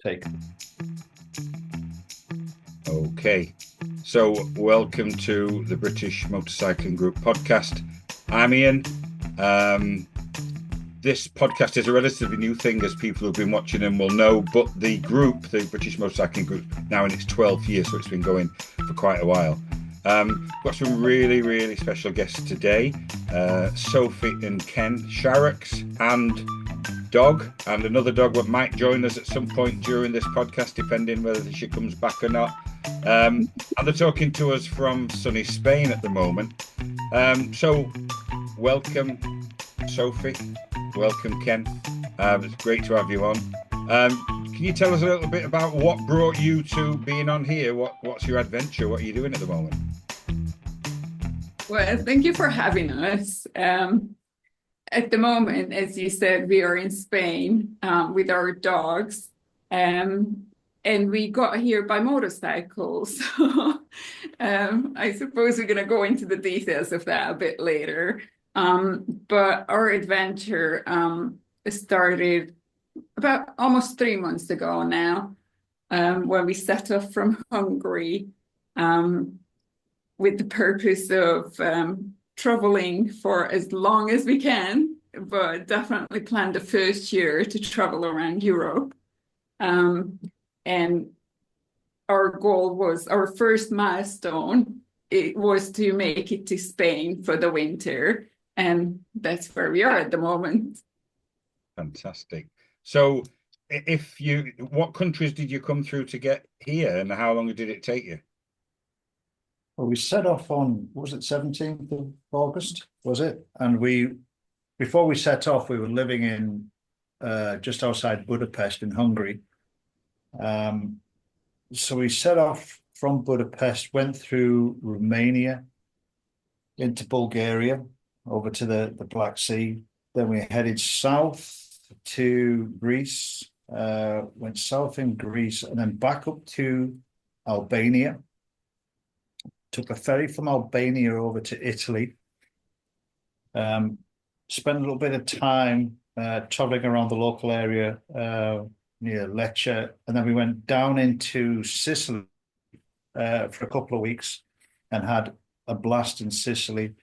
Take. Okay, so welcome to the British Motorcycling Group podcast. I'm Ian. This podcast is a relatively new thing, as people who've been watching them will know, but the group, the British Motorcycling Group, now in its 12th year, so it's been going for quite a while. Got some really special guests today, Sophie and Ken Sharrocks, and dog, and another dog that might join us at some point during this podcast, depending whether she comes back or not. And they're talking to us from sunny Spain at the moment. So welcome, Sophie. Welcome, Ken. It's great to have you on. Can you tell us a little bit about what brought you to being on here? What's your adventure? What are you doing at the moment? Well, thank you for having us. At the moment, as you said, we are in Spain with our dogs, and we got here by motorcycle. So I suppose we're going to go into the details of that a bit later. But our adventure started about almost 3 months ago now, when we set off from Hungary with the purpose of traveling for as long as we can, but definitely plan the first year to travel around Europe. And our goal was, our first milestone, it was to make it to Spain for the winter. And that's where we are at the moment. Fantastic. So what countries did you come through to get here, and how long did it take you? Well, we set off on, was it 17th of August, was it? And before we set off, we were living in just outside Budapest in Hungary. So we set off from Budapest, went through Romania, into Bulgaria, over to the Black Sea. Then we headed south to Greece, went south in Greece, and then back up to Albania. Took a ferry from Albania over to Italy. Spent a little bit of time traveling around the local area near Lecce, and then we went down into Sicily for a couple of weeks and had a blast in Sicily.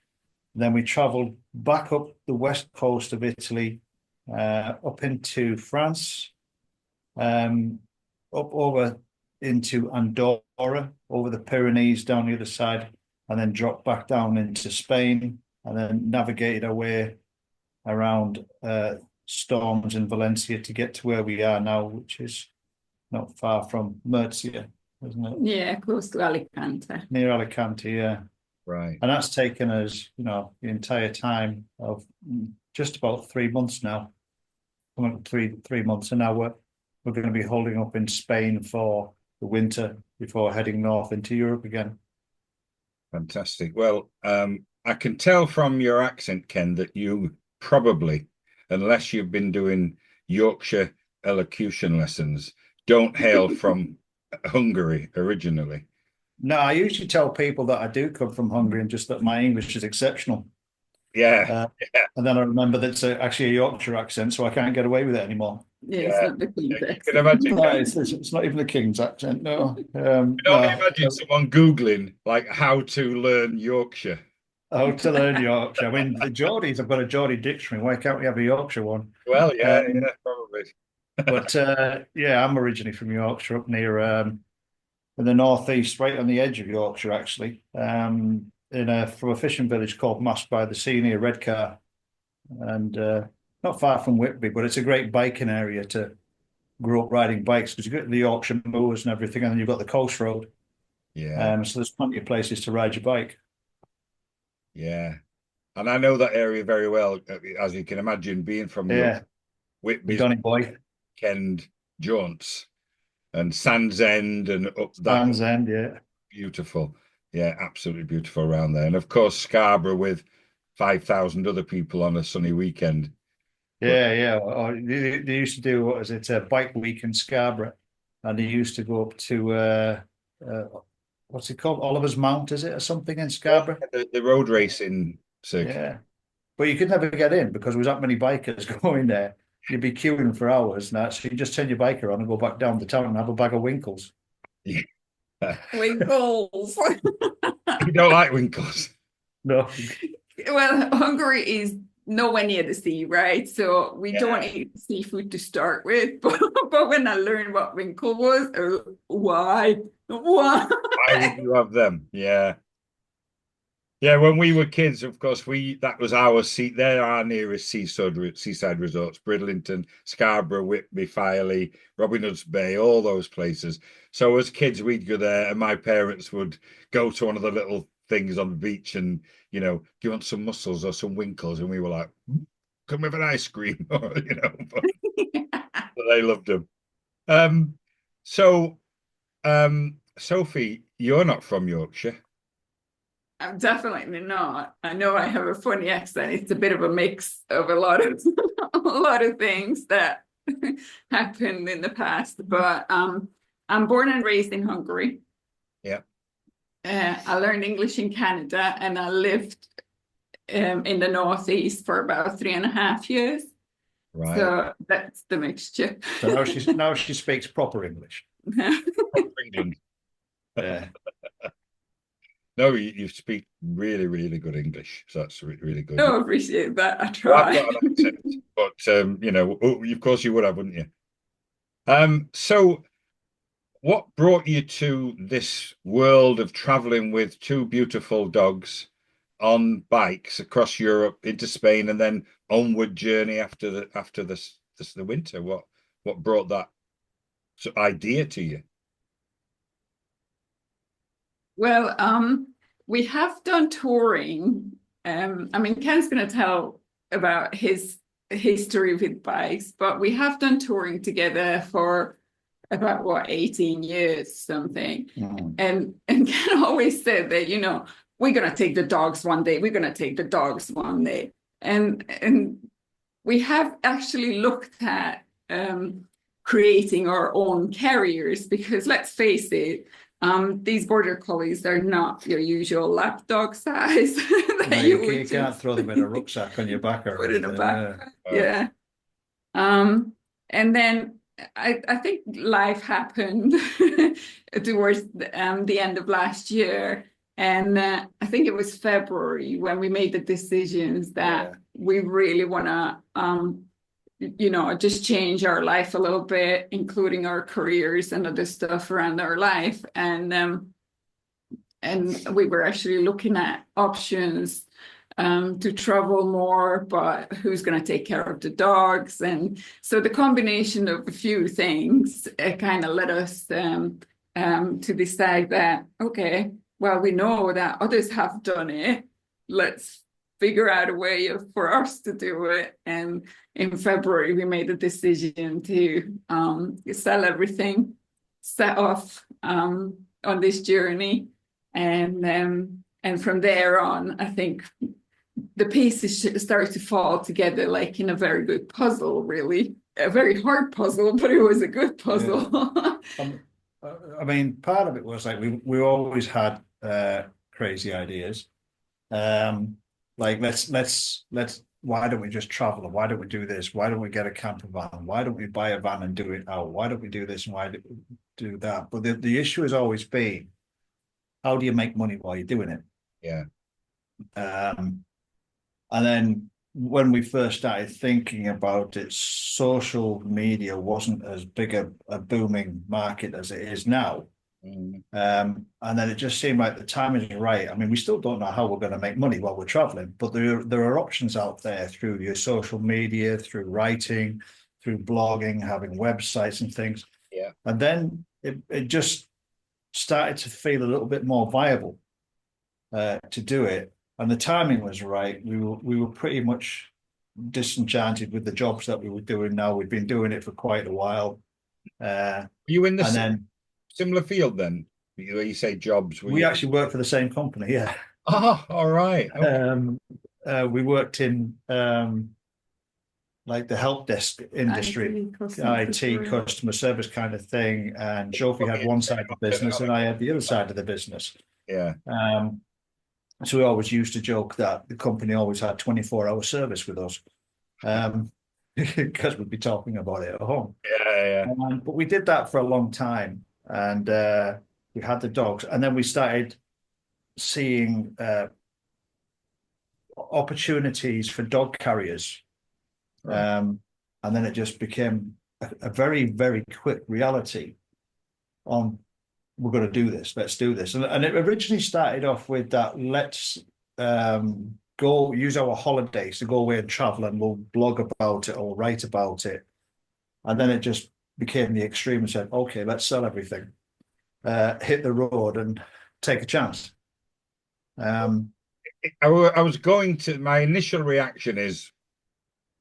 Then we traveled back up the west coast of Italy, up into France, up over into Andorra, over the Pyrenees down the other side, and then dropped back down into Spain, and then navigated our way around storms in Valencia to get to where we are now, which is not far from Murcia, isn't it? Yeah, close to Alicante. Near Alicante, yeah. Right. And that's taken us, the entire time of just about 3 months now. Coming up 3 months, and now we're going to be holding up in Spain for the winter before heading north into Europe again. Fantastic. Well, I can tell from your accent, Ken, that you probably, unless you've been doing Yorkshire elocution lessons, don't hail from Hungary originally. No, I usually tell people that I do come from Hungary and just that my English is exceptional. Yeah. And then I remember that's actually a Yorkshire accent, so I can't get away with it anymore. Yeah, it's not the King's You accent. can imagine. No, it's not even the King's accent, no. You can only imagine someone Googling, like, how to learn Yorkshire. How to learn Yorkshire. I mean, the Geordies have got a Geordie dictionary. Why can't we have a Yorkshire one? Well, yeah, probably. But yeah, I'm originally from Yorkshire, up near in the northeast, right on the edge of Yorkshire, actually, from a fishing village called Mast by the Sea near Redcar, and not far from Whitby. But it's a great biking area to grow up riding bikes, because you've got the Yorkshire moors and everything, and then you've got the coast road. Yeah. So there's plenty of places to ride your bike. Yeah. And I know that area very well, as you can imagine, being from Whitby's Donny boy. Weekend jaunts and Sands End and up that. Sands End, yeah. Beautiful. Yeah, absolutely beautiful around there. And of course, Scarborough with 5,000 other people on a sunny weekend. Yeah. They used to do, what is it, a bike week in Scarborough, and they used to go up to what's it called, Oliver's Mount, is it, or something in Scarborough? The road racing circuit. Yeah, but you could never get in because there was that many bikers going there. you'd be queuing for hours and that. So you just turn your bike around and go back down the town and have a bag of Winkles. Yeah. Winkles. You don't like Winkles? No. Well, Hungary is nowhere near the sea, right? So we don't Yeah. eat seafood to start with. But when I learned what winkle was, why? Why? Why would you have them? Yeah. Yeah, when we were kids, of course, that was our seat. They're our nearest seaside resorts: Bridlington, Scarborough, Whitby, Filey, Robin Hood's Bay, all those places. So as kids, we'd go there, and my parents would go to one of the little things on the beach, and do you want some mussels or some winkles? And we were like, come with an ice cream, but they loved them. Um, so, Sophie, you're not from Yorkshire. I'm definitely not. I know I have a funny accent. It's a bit of a mix of a lot of a lot of things that happened in the past. But I'm born and raised in Hungary. Yeah. I learned English in Canada, and I lived in the Northeast for about 3.5 years. Right. So that's the mixture. So now she speaks proper English. England. Yeah. No, you speak really, really good English, so that's really good. Oh, I appreciate that. I Well, I've try. got an accent, but of course you would have, wouldn't you? So what brought you to this world of traveling with two beautiful dogs on bikes across Europe into Spain and then onward journey after the winter? What brought that idea to you? Well, we have done touring. I mean, Ken's going to tell about his history with bikes, but we have done touring together for about 18 years, something. And Ken always said that, we're going to take the dogs one day. We're going to take the dogs one day. And we have actually looked at creating our own carriers because let's face it, these border collies, they're not your usual lap dog size. No, you can't throw them in a rucksack on your back or put in a anything. backpack. Yeah. And then I think life happened towards the end of last year. And I think it was February when we made the decisions that we really want to just change our life a little bit, including our careers and other stuff around our life. And we were actually looking at options to travel more, but who's going to take care of the dogs? And so the combination of a few things kind of led us to decide that, okay, well, we know that others have done it. Let's figure out a way for us to do it. And in February, we made the decision to sell everything, set off on this journey. And from there on, I think the pieces started to fall together like in a very good puzzle, really. A very hard puzzle, but it was a good puzzle. I mean, part of it was like we always had crazy ideas. Like let's why don't we just travel? Why don't we do this? Why don't we get a camper van? Why don't we buy a van and do it out? Why don't we do this and why do we do that? But the issue has always been, how do you make money while you're doing it? Yeah. And then when we first started thinking about it, social media wasn't as big a booming market as it is now. And then it just seemed like the timing is right. I mean, we still don't know how we're going to make money while we're traveling, but there are options out there through your social media, through writing, through blogging, having websites and things. Yeah. And then it just started to feel a little bit more viable to do it. And the timing was right. We were pretty much disenchanted with the jobs that we were doing now. We'd been doing it for quite a while. Were you in the similar field then? Where you say jobs? We actually worked for the same company, yeah. Oh, all right. Okay. We worked in like the help desk industry, IT, customer service kind of thing. And Zsofi had one side of the business and I had the other side of the business. Yeah. So we always used to joke that the company always had 24-hour service with us. because we'd be talking about it at home. Yeah, But we did that for a long time, and we had the dogs, and then we started seeing opportunities for dog carriers. Right. And then it just became a very, very quick reality on we're going to do this, let's do this. And it originally started off with that let's go use our holidays to go away and travel, and we'll blog about it or write about it. And then it just became the extreme and said, okay, let's sell everything, hit the road and take a chance. I was going to, my initial reaction is,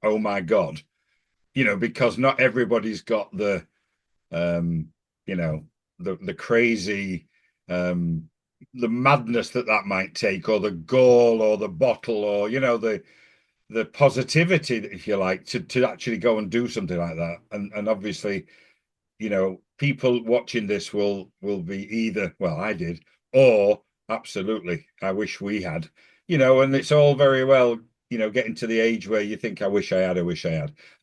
oh my God, because not everybody's got the, the crazy, the madness that might take, or the gall, or the bottle, or the positivity, if you like, to actually go and do something like that. And obviously, people watching this will be either, well, I did, or absolutely, I wish we had, and it's all very well, getting to the age where you think, I wish I had. I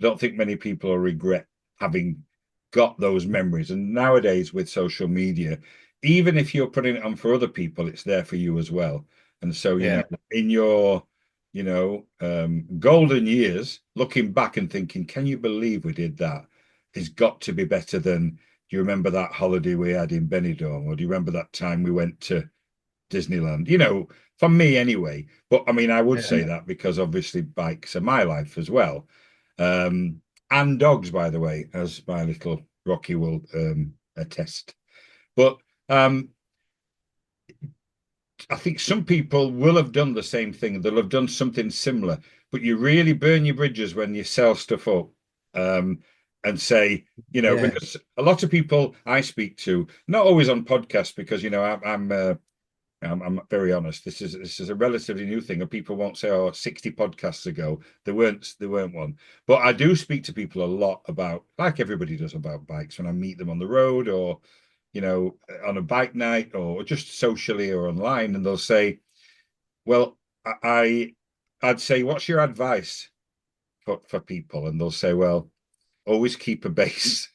don't think many people will regret having got those memories. And nowadays with social media, even if you're putting it on for other people, it's there for you as well. And so, in your, golden years, looking back and thinking, can you believe we did that? It's got to be better than, do you remember that holiday we had in Benidorm? Or do you remember that time we went to Disneyland? For me anyway. But I mean, I would say that because obviously bikes are my life as well. And dogs, by the way, as my little Rocky will attest. But I think some people will have done the same thing. They'll have done something similar, but you really burn your bridges when you sell stuff up. And say, because a lot of people I speak to, not always on podcasts, because I'm very honest. This is a relatively new thing, and people won't say, "Oh, 60 podcasts ago there weren't one." But I do speak to people a lot about, like everybody does, about bikes when I meet them on the road, or on a bike night, or just socially or online, and they'll say, "Well, I'd say, what's your advice for people?" And they'll say, "Well, always keep a base."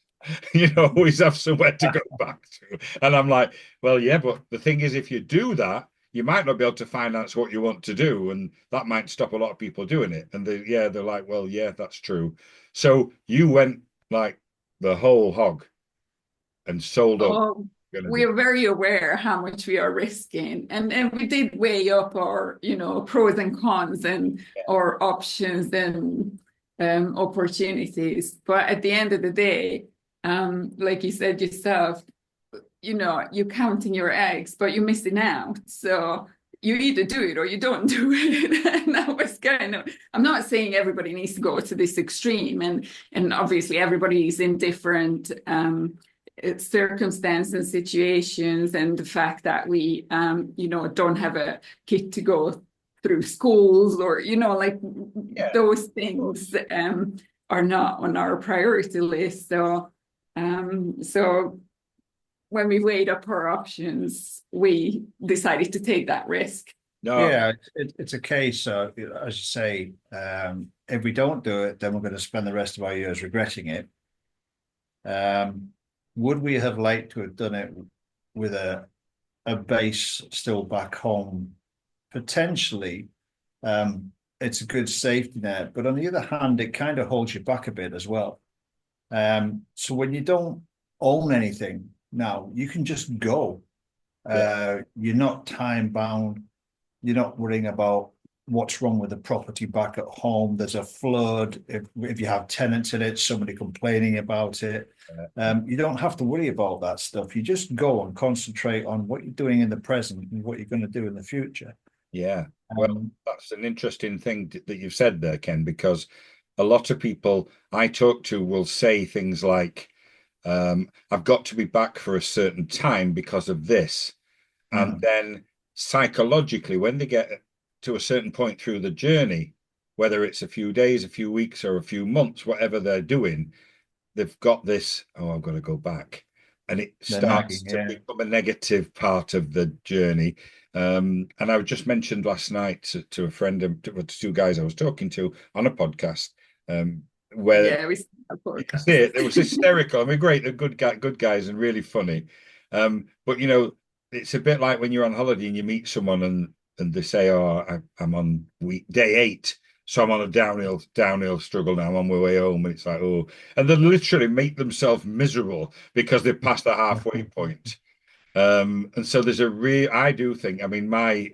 Always have somewhere to go back to. And I'm like, well, yeah, but the thing is, if you do that, you might not be able to finance what you want to do, and that might stop a lot of people doing it. And they're like, well, yeah, that's true. So you went like the whole hog and sold up. We are very aware how much we are risking, and we did weigh up our pros and cons and our options and opportunities. But at the end of the day, like you said yourself, you're counting your eggs, but you're missing out. So you either do it or you don't do it. And that was I'm not saying everybody needs to go to this extreme, and obviously everybody's in different circumstances and situations, and the fact that we don't have a kid to go through schools, or those things are not on our priority list. So when we weighed up our options, we decided to take that risk. No. Yeah, it's a case of, as you say, if we don't do it, then we're going to spend the rest of our years regretting it. Would we have liked to have done it with a base still back home? Potentially. It's a good safety net, but on the other hand, it kind of holds you back a bit as well. So when you don't own anything now, you can just go. You're not time bound. You're not worrying about what's wrong with the property back at home. There's a flood. If you have tenants in it, somebody complaining about it. You don't have to worry about that stuff. You just go and concentrate on what you're doing in the present and what you're going to do in the future. Yeah. Well, that's an interesting thing that you've said there, Ken, because a lot of people I talk to will say things like, I've got to be back for a certain time because of this. And then psychologically, when they get to a certain point through the journey, whether it's a few days, a few weeks, or a few months, whatever they're doing, they've got this, oh, I've got to go back. And it starts to become a negative part of the journey. And I just mentioned last night to a friend, to two guys I was talking to on a podcast, where Yeah, we saw that that's podcast. it. It was hysterical. I mean, great, they're good guys and really funny. But it's a bit like when you're on holiday and you meet someone and they say, "Oh, I'm on day 8, so I'm on a downhill struggle now. I'm on my way home," and it's like, oh, and they literally make themselves miserable because they've passed the halfway point. And so there's I do think, I mean, my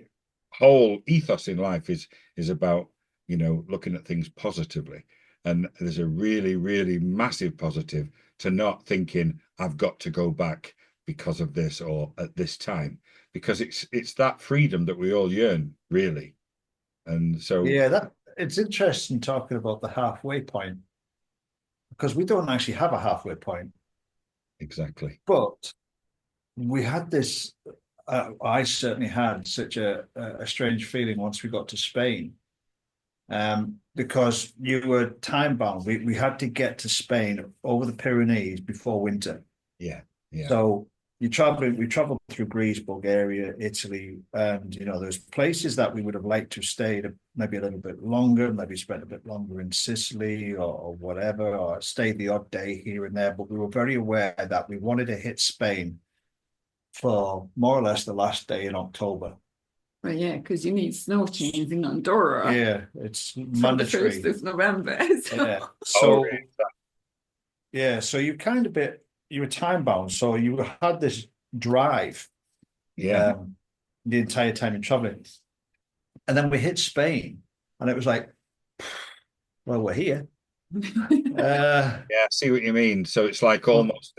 whole ethos in life is about, looking at things positively. And there's a really, really massive positive to not thinking I've got to go back because of this or at this time, because it's that freedom that we all yearn, really. And so Yeah, that it's interesting talking about the halfway point because we don't actually have a halfway point, exactly. but we had this. I certainly had such a strange feeling once we got to Spain, because you were time bound. We had to get to Spain over the Pyrenees before winter. Yeah, yeah, So we traveled through Greece, Bulgaria, Italy, and there's places that we would have liked to stay maybe a little bit longer, maybe spent a bit longer in Sicily or whatever, or stay the odd day here and there. But we were very aware that we wanted to hit Spain for more or less the last day in October. Well, yeah, because you need snow chains in Andorra Yeah, it's from the 1st mandatory. of November. So. Yeah. oh, So yeah, so you were time bound. So you had this drive yeah. um the entire time you're traveling. And then we hit Spain and it was like, well, we're here. Yeah, I see what you mean. So it's like almost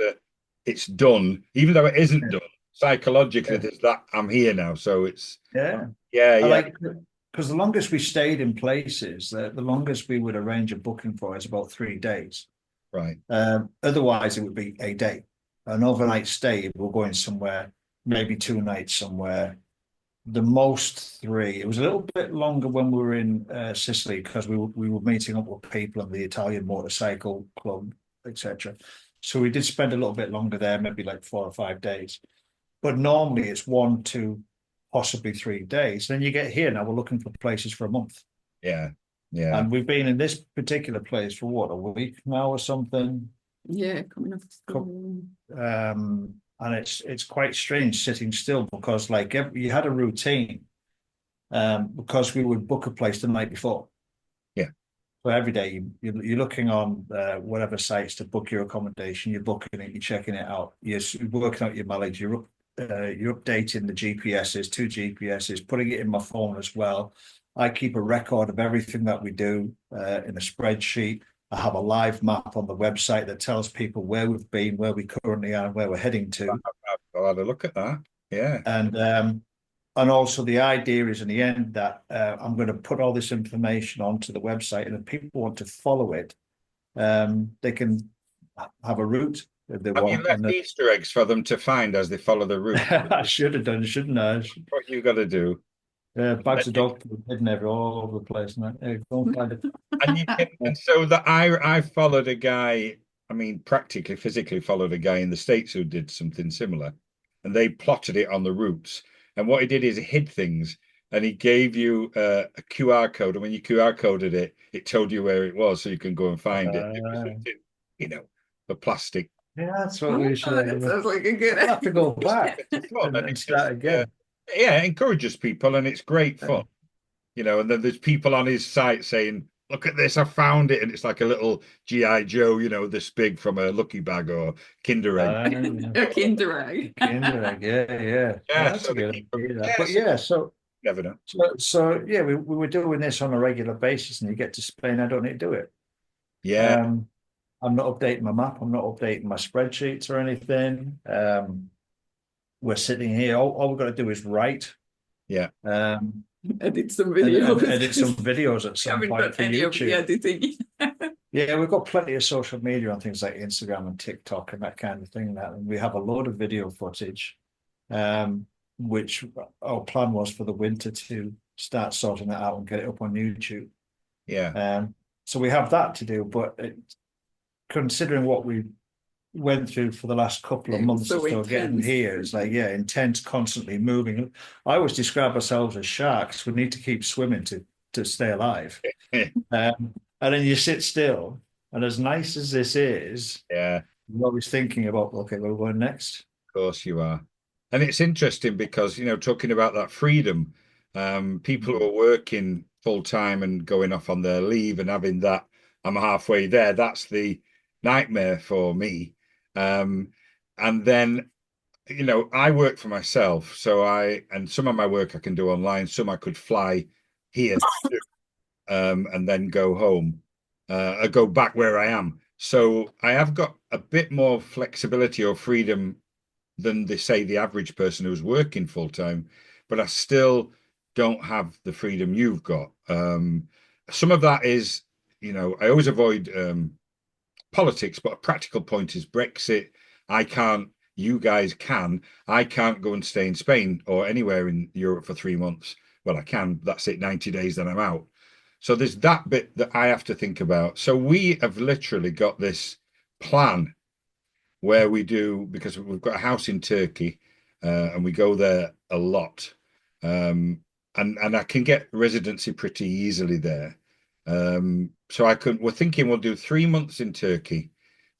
it's done, even though it isn't done. Psychologically, yeah, there's that I'm here now. So it's yeah. yeah, I yeah, like because the longest we stayed in places, the longest we would arrange a booking for is about 3 days. right. Otherwise, it would be a day, an overnight stay. We're going somewhere, maybe 2 nights somewhere. The most 3. It was a little bit longer when we were in Sicily because we were meeting up with people in the Italian motorcycle club, etc. So we did spend a little bit longer there, maybe like 4 or 5 days. But normally it's 1, 2, possibly 3 days. Then you get here now, we're looking for places for a month. Yeah, yeah. And we've been in this particular place for what, a week now or something. Yeah, coming up. And it's quite strange sitting still because you had a routine, because we would book a place the night before. Yeah. So every day you're looking on whatever sites to book your accommodation, you're booking it, you're checking it out, you're working out your mileage, you're updating the GPSs, 2 GPSs, putting it in my phone as well. I keep a record of everything that we do in a spreadsheet. I have a live map on the website that tells people where we've been, where we currently are, and where we're heading to. I'll have a look at that. Yeah, And also the idea is in the end that I'm going to put all this information onto the website, and if people want to follow it, they can have a route if they have you want. left Easter eggs for them to find as they follow the route? I should have done, shouldn't I? What you got to do. Bags of dog food hidden all over the place. And go and find it. And you can, and so that I followed a guy, I mean, practically physically followed a guy in the States who did something similar, and they plotted it on the routes. And what he did is he hid things, and he gave you a QR code, and when you QR coded it, it told you where it was, so you can go and find it. It was, you know, the plastic. Yeah, that's what we should That sounds like a good. I'll have to go back Fun, and start again. yeah, it encourages people, and it's great fun. And then there's people on his site saying, "Look at this, I found it," and it's like a little GI Joe, this big from a Lucky Bag or Kinder Egg. A Kinder Egg. Kinder Egg, yeah. Yeah, That's so a good keep idea. yeah, But so yeah, so never know. yeah, we were doing this on a regular basis, and you get to Spain, I don't need to do it. Yeah, I'm not updating my map, I'm not updating my spreadsheets or anything. We're sitting here, all we've got to do is write. yeah. Edit some videos. Edit some videos at some point for any of the YouTube. editing. Yeah, we've got plenty of social media on things like Instagram and TikTok and that kind of thing. And we have a load of video footage, which our plan was for the winter to start sorting that out and get it up on YouTube. Yeah. So we have that to do, but considering what we went through for the last couple of months so or so getting here, it's like, yeah, intense, constantly moving. I always describe ourselves as sharks. We need to keep swimming to stay alive. And then you sit still And as nice as this is, Yeah, you're always thinking about, okay, where we're going next. of course you are. And it's interesting because, talking about that freedom, people who are working full time and going off on their leave and having that, I'm halfway there, that's the nightmare for me. And then, I work for myself. And some of my work I can do online, some I could fly here, and then go home, go back where I am. So I have got a bit more flexibility or freedom than they say the average person who's working full time, but I still don't have the freedom you've got. Some of that is, I always avoid politics, but a practical point is Brexit. I can't, you guys can. I can't go and stay in Spain or anywhere in Europe for 3 months. Well, I can. That's it, 90 days, then I'm out. So there's that bit that I have to think about. So we have literally got this plan where we do, because we've got a house in Turkey, and we go there a lot. And I can get residency pretty easily there. So we're thinking we'll do 3 months in Turkey,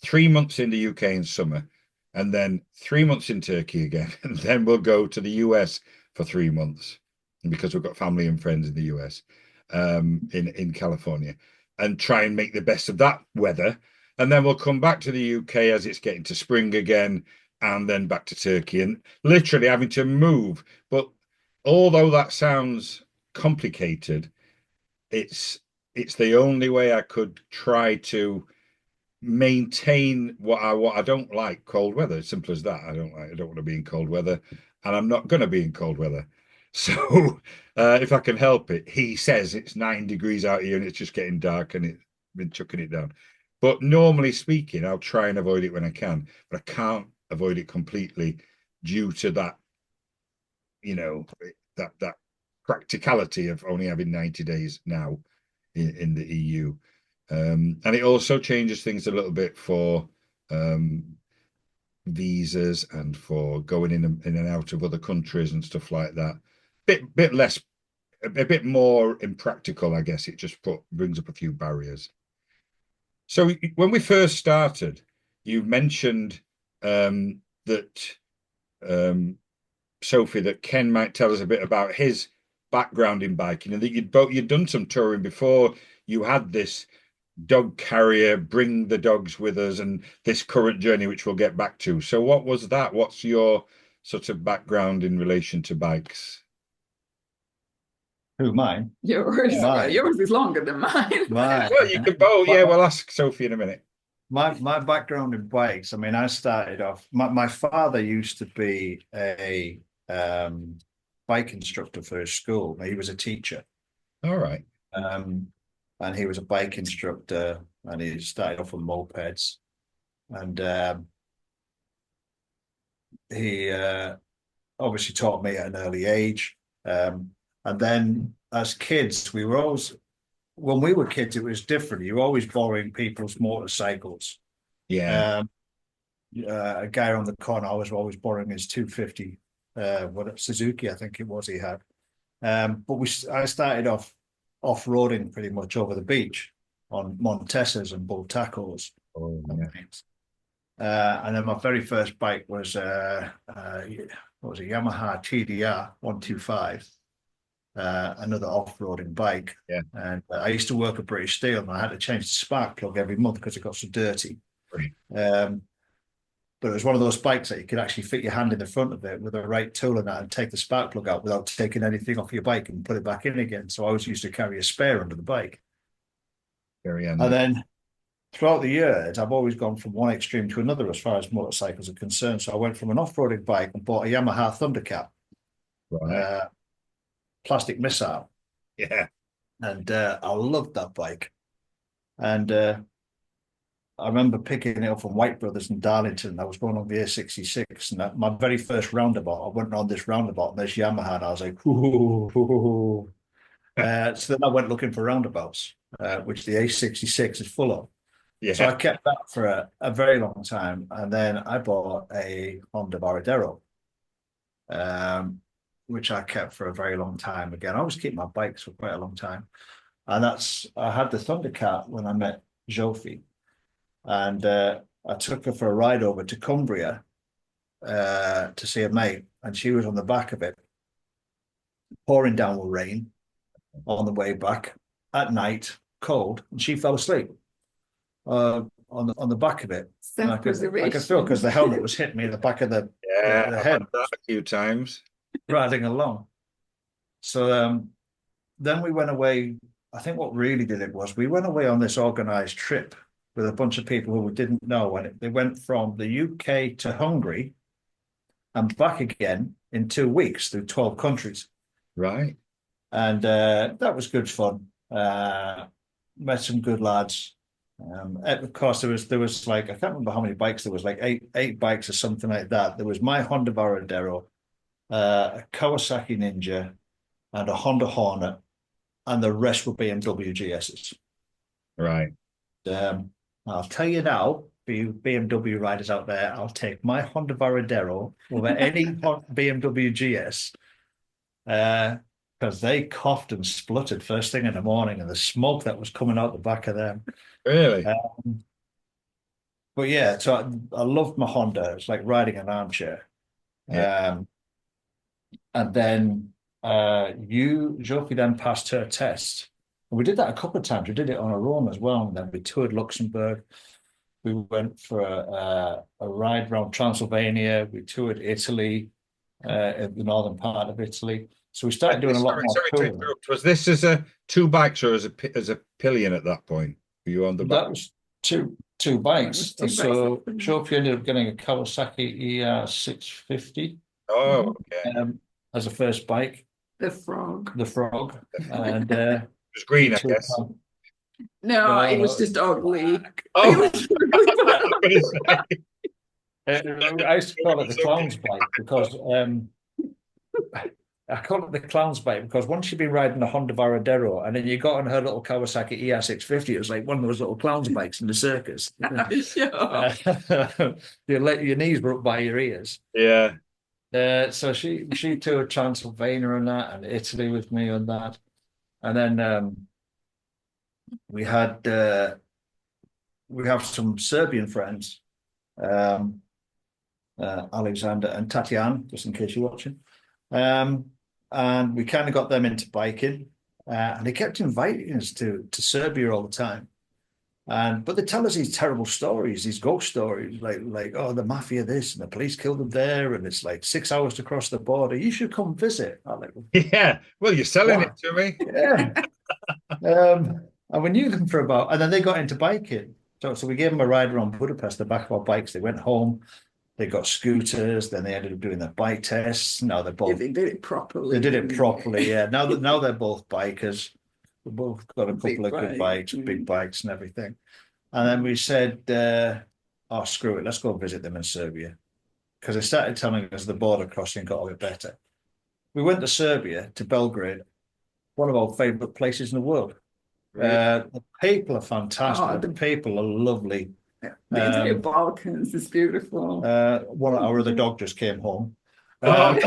3 months in the UK in summer, and then 3 months in Turkey again. And then we'll go to the US for 3 months because we've got family and friends in the US, in California, and try and make the best of that weather. And then we'll come back to the UK as it's getting to spring again, and then back to Turkey, and literally having to move. But although that sounds complicated, it's the only way I could try to maintain what I don't like cold weather. As simple as that. I don't want to be in cold weather, and I'm not going to be in cold weather. So if I can help it, he says it's 9 degrees out here and it's just getting dark and it's been chucking it down. But normally speaking, I'll try and avoid it when I can, but I can't avoid it completely due to that, that practicality of only having 90 days now in the EU. And it also changes things a little bit for visas and for going in and out of other countries and stuff like that. Bit less, a bit more impractical, I guess. It just brings up a few barriers. So when we first started, you mentioned that Sophie, that Ken might tell us a bit about his background in biking, and that you'd done some touring before you had this dog carrier, bring the dogs with us, and this current journey, which we'll get back to. So what was that? What's your sort of background in relation to bikes? Who, mine? Yours. Mine. Yours is longer than mine. Mine. Well, you can both. Yeah, we'll ask Sophie in a minute. My background in bikes, I mean, I started off, my father used to be a bike instructor for his school. He was a teacher. All right. And he was a bike instructor, and he started off with mopeds. And he obviously taught me at an early age. And then as kids, we were always, when we were kids, it was different. You were always borrowing people's motorcycles. Yeah. A guy on the corner, I was always borrowing his 250, Suzuki, I think it was he had. But I started off-roading pretty much over the beach on Montesas and bull tackles. Oh, yeah. And then my very first bike was what was a Yamaha TDR 125. Another off-roading bike. Yeah. And I used to work at British Steel, and I had to change the spark plug every month because it got so dirty. Right. But it was one of those bikes that you could actually fit your hand in the front of it with the right tool in that and take the spark plug out without taking anything off your bike and put it back in again. So I always used to carry a spare under the bike. Very And then throughout the years, I've always gone from one extreme to another as far as motorcycles are concerned. So I went from an off-roading bike and bought a Yamaha Thundercat. Right. Plastic missile. Yeah. And I loved that bike. And I remember picking it up from White Brothers in Darlington. I was going on the A66, and my very first roundabout, I went on this roundabout, and there's Yamaha, and I was like, ooh. So then I went looking for roundabouts, which the A66 is full of. Yeah. So I kept that for a very long time, and then I bought a Honda Varadero, which I kept for a very long time. Again, I always keep my bikes for quite a long time. And I had the Thundercat when I met Zsofi. and I took her for a ride over to Cumbria to see a mate, and she was on the back of it, pouring down with rain on the way back at night, cold, and she fell asleep on the back of it. And I could feel because the helmet was hitting me in the back of the Yeah, I've head, had that a few times. riding along. So then we went away. I think what really did it was we went away on this organized trip with a bunch of people who we didn't know, and they went from the UK to Hungary and back again in 2 weeks through 12 countries. Right. And that was good fun. Met some good lads. Of course, there was like, I can't remember how many bikes there was, like eight bikes or something like that. There was my Honda Varadero, a Kawasaki Ninja, and a Honda Hornet, and the rest were BMW GSs. Right. I'll tell you now, for you BMW riders out there, I'll take my Honda Varadero over any BMW GS, because they coughed and spluttered first thing in the morning, and the smoke that was coming out the back of them. Really? But yeah, so I loved my Honda. It's like riding an armchair. Yeah. And then Zsofi then passed her test. And we did that a couple of times. We did it on our own as well. And then we toured Luxembourg. We went for a ride around Transylvania. We toured Italy, the northern part of Italy. So we started doing a lot more touring. Was this as a two bikes or as a pillion at that point? Were you on the back? That was two bikes. So Sophie ended up getting a Kawasaki ER650. Oh, okay. As a first bike. The frog. And it was green, I guess. No, it was just ugly. Oh, I used to call it the clown's bike because I call it the clown's bike because once you've been riding a Honda Varadero and then you got on her little Kawasaki ER650, it was like one of those little clown's bikes in the circus. Sure. Your knees were up by your ears. Yeah. So she toured Transylvania and that, and Italy with me on that, and then we have some Serbian friends, Alexander and Tatiana, just in case you're watching, and we kind of got them into biking, and they kept inviting us to Serbia all the time. But they tell us these terrible stories, these ghost stories, like oh, the mafia this and the police killed them there, and it's like 6 hours to cross the border. You should come visit. I'm like, yeah. Well, you're selling it to me. Yeah. And we knew them for about, and then they got into biking. So we gave them a ride around Budapest, the back of our bikes. They went home. They got scooters. Then they ended up doing their bike tests. Now they're both. They did it properly. They did it properly. Yeah. Now they're both bikers. We both got a couple of good bikes, big bikes and everything. And then we said, oh, screw it, let's go visit them in Serbia. Because they started telling us the border crossing got a bit better. We went to Serbia, to Belgrade, one of our favourite places in the world. Really? The people are fantastic. The people are lovely. The entire Balkans is beautiful. One of our other dog just came home. Well,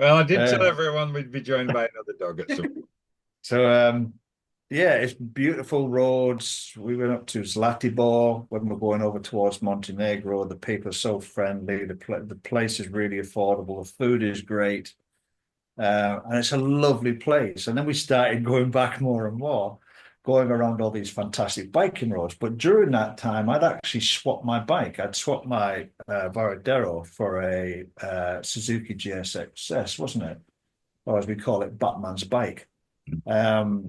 I did tell everyone we'd be joined by another dog at some point. So, yeah, it's beautiful roads. We went up to Zlatibor when we're going over towards Montenegro. The people are so friendly. The place is really affordable. The food is great. And it's a lovely place. And then we started going back more and more, going around all these fantastic biking roads. But during that time, I'd actually swapped my bike. I'd swapped my Varadero for a Suzuki GSXS, wasn't it? Or as we call it, Batman's bike. It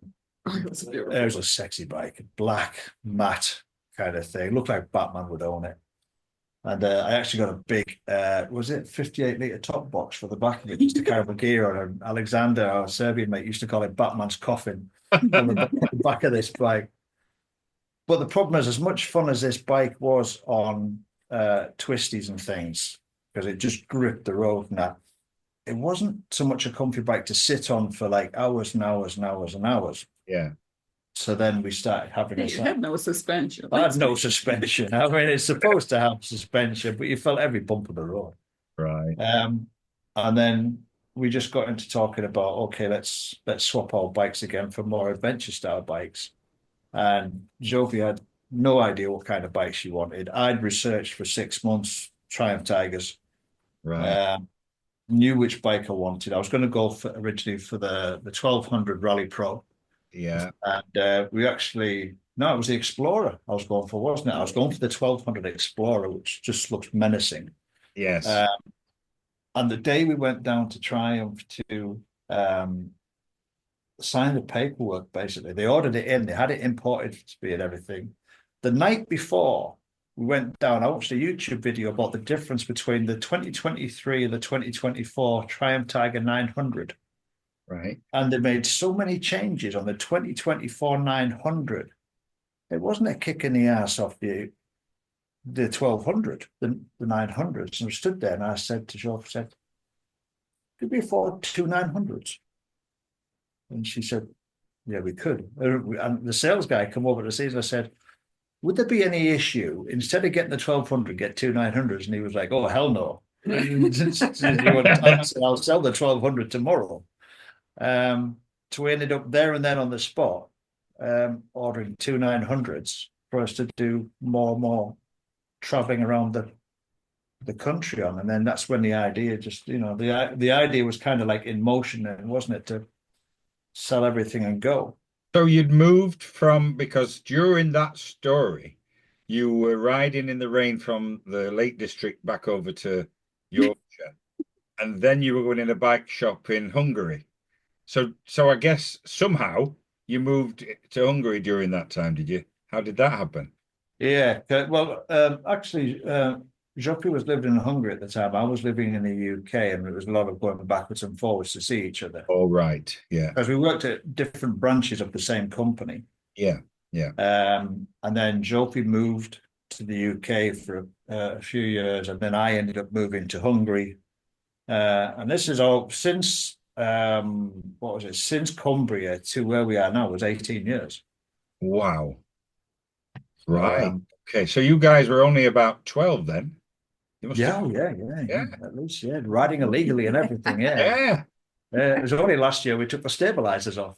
was a sexy bike, black, matte kind of thing. Looked like Batman would own it. And I actually got a big, was it 58-litre top box for the back of it, just to carry the gear on. And Alexander, our Serbian mate, used to call it Batman's coffin on the back of this bike. But the problem is, as much fun as this bike was on twisties and things, because it just gripped the road and that, it wasn't so much a comfy bike to sit on for like hours and hours and hours and hours. Yeah. So then we started having You had no suspension. I had no suspension. I mean, it's supposed to have suspension, but you felt every bump of the road. Right. And then we just got into talking about, okay, let's swap our bikes again for more adventure style bikes. And Zsofi had no idea what kind of bike she wanted. I'd researched for 6 months Triumph Tigers. Right. Knew which bike I wanted. I was going to go for originally for the 1200 Rally Pro, Yeah. and we actually no, it was the Explorer I was going for, wasn't it? I was going for the 1200 Explorer, which just looks menacing. Yes. Uh, and the day we went down to Triumph to sign the paperwork, basically, they ordered it in. They had it imported to be and everything. The night before we went down, I watched a YouTube video about the difference between the 2023 and the 2024 Triumph Tiger 900. Right. And they made so many changes on the 2024 900. It wasn't a kick in the ass off the 1200, the 900s. And we stood there and I said to Zsofi, could we afford two 900s? And she said, yeah, we could. And the sales guy come over to see us. I said, would there be any issue instead of getting the 1200, get two 900s? And he was like, oh, hell no. I'll sell the 1200 tomorrow. So we ended up there and then on the spot, ordering two 900s for us to do more traveling around the country on. And then that's when the idea just, the idea was kind of like in motion, and wasn't it, to sell everything and go. So you'd moved from, because during that story, you were riding in the rain from the Lake District back over to Yorkshire, and then you were going in a bike shop in Hungary. So I guess somehow you moved to Hungary during that time, did you? How did that happen? Yeah, well, actually, Zsofi was living in Hungary at the time. I was living in the UK, and it was a lot of going backwards and forwards to see each other. Oh, right. Yeah. Because we worked at different branches of the same company. Yeah. Yeah. And then Zsofi moved to the UK for a few years, and then I ended up moving to Hungary. And this is all since, what was it? Since Cumbria to where we are now was 18 years. Wow. Right. Um, Okay. So you guys were only about 12 then. You must yeah, have... yeah. At least, yeah. Riding illegally and everything, yeah. Yeah. It was only last year we took the stabilizers off.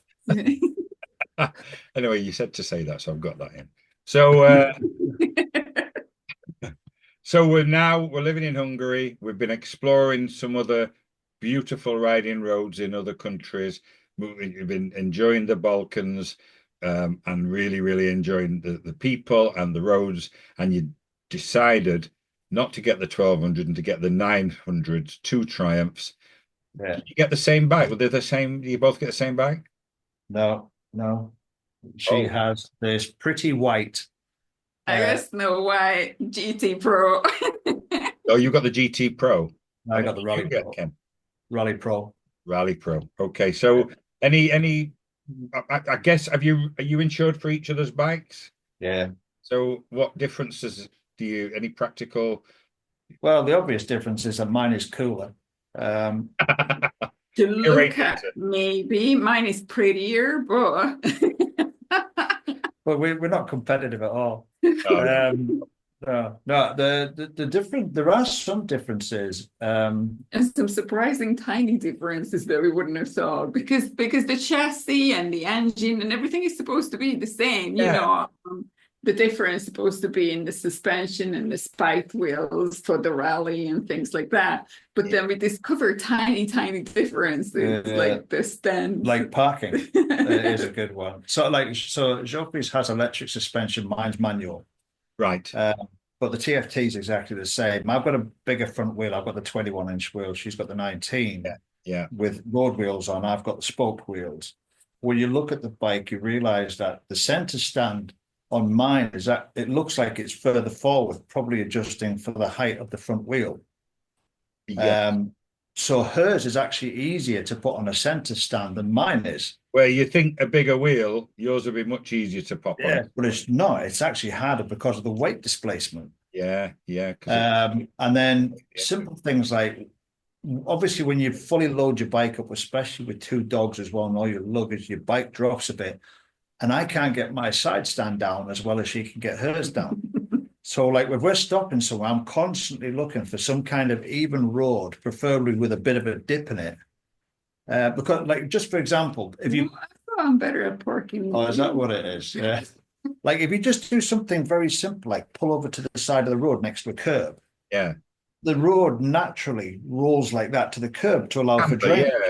Anyway, you said to say that, so I've got that in. So so we're living in Hungary. We've been exploring some other beautiful riding roads in other countries. We've been enjoying the Balkans, and really enjoying the people and the roads. And you decided not to get the 1200 and to get the 900s, two Triumphs. Yeah. Did you get the same bike? Were they the same? Do you both get the same bike? No. She Oh. has this pretty white. I guess Snow White GT Pro. Oh, you got the GT Pro. I got the Rally Pro. Ken? Rally Pro. Rally Pro. Okay, so any I guess are you insured for each other's bikes? Yeah. So what differences do you, any practical? Well, the obvious difference is that mine is cooler. To look at, maybe mine is prettier, but But we're not competitive at all. Oh, No, the different, there are some differences. and some surprising tiny differences that we wouldn't have thought, because the chassis and the engine and everything is supposed to be the same, you know. The difference is supposed to be in the suspension and the spiked wheels for the rally and things like that. But then we discover tiny differences, like the stand. Like parking is a good one. So Zsofi's has electric suspension, mine's manual. right. But the TFT is exactly the same. I've got a bigger front wheel. I've got the 21-inch wheel. She's got the 19. Yeah. With road wheels on. I've got the spoke wheels. When you look at the bike, you realize that the center stand on mine is that it looks like it's further forward, probably adjusting for the height of the front wheel. Yeah. So hers is actually easier to put on a center stand than mine is. Where you think a bigger wheel, yours would be much easier to pop on. But it's not. It's actually harder because of the weight displacement. Yeah. And then simple things like, obviously, when you fully load your bike up, especially with two dogs as well, and all your luggage, your bike drops a bit. And I can't get my side stand down as well as she can get hers down. So, like, if we're stopping somewhere, I'm constantly looking for some kind of even road, preferably with a bit of a dip in it. Because, like, just for example, if you... I'm better at parking. Oh, is that what it is? Yeah. Like if you just do something very simple, like pull over to the side of the road next to a curb, Yeah. the road naturally rolls like that to the curb to allow for Amber, drainage. yeah.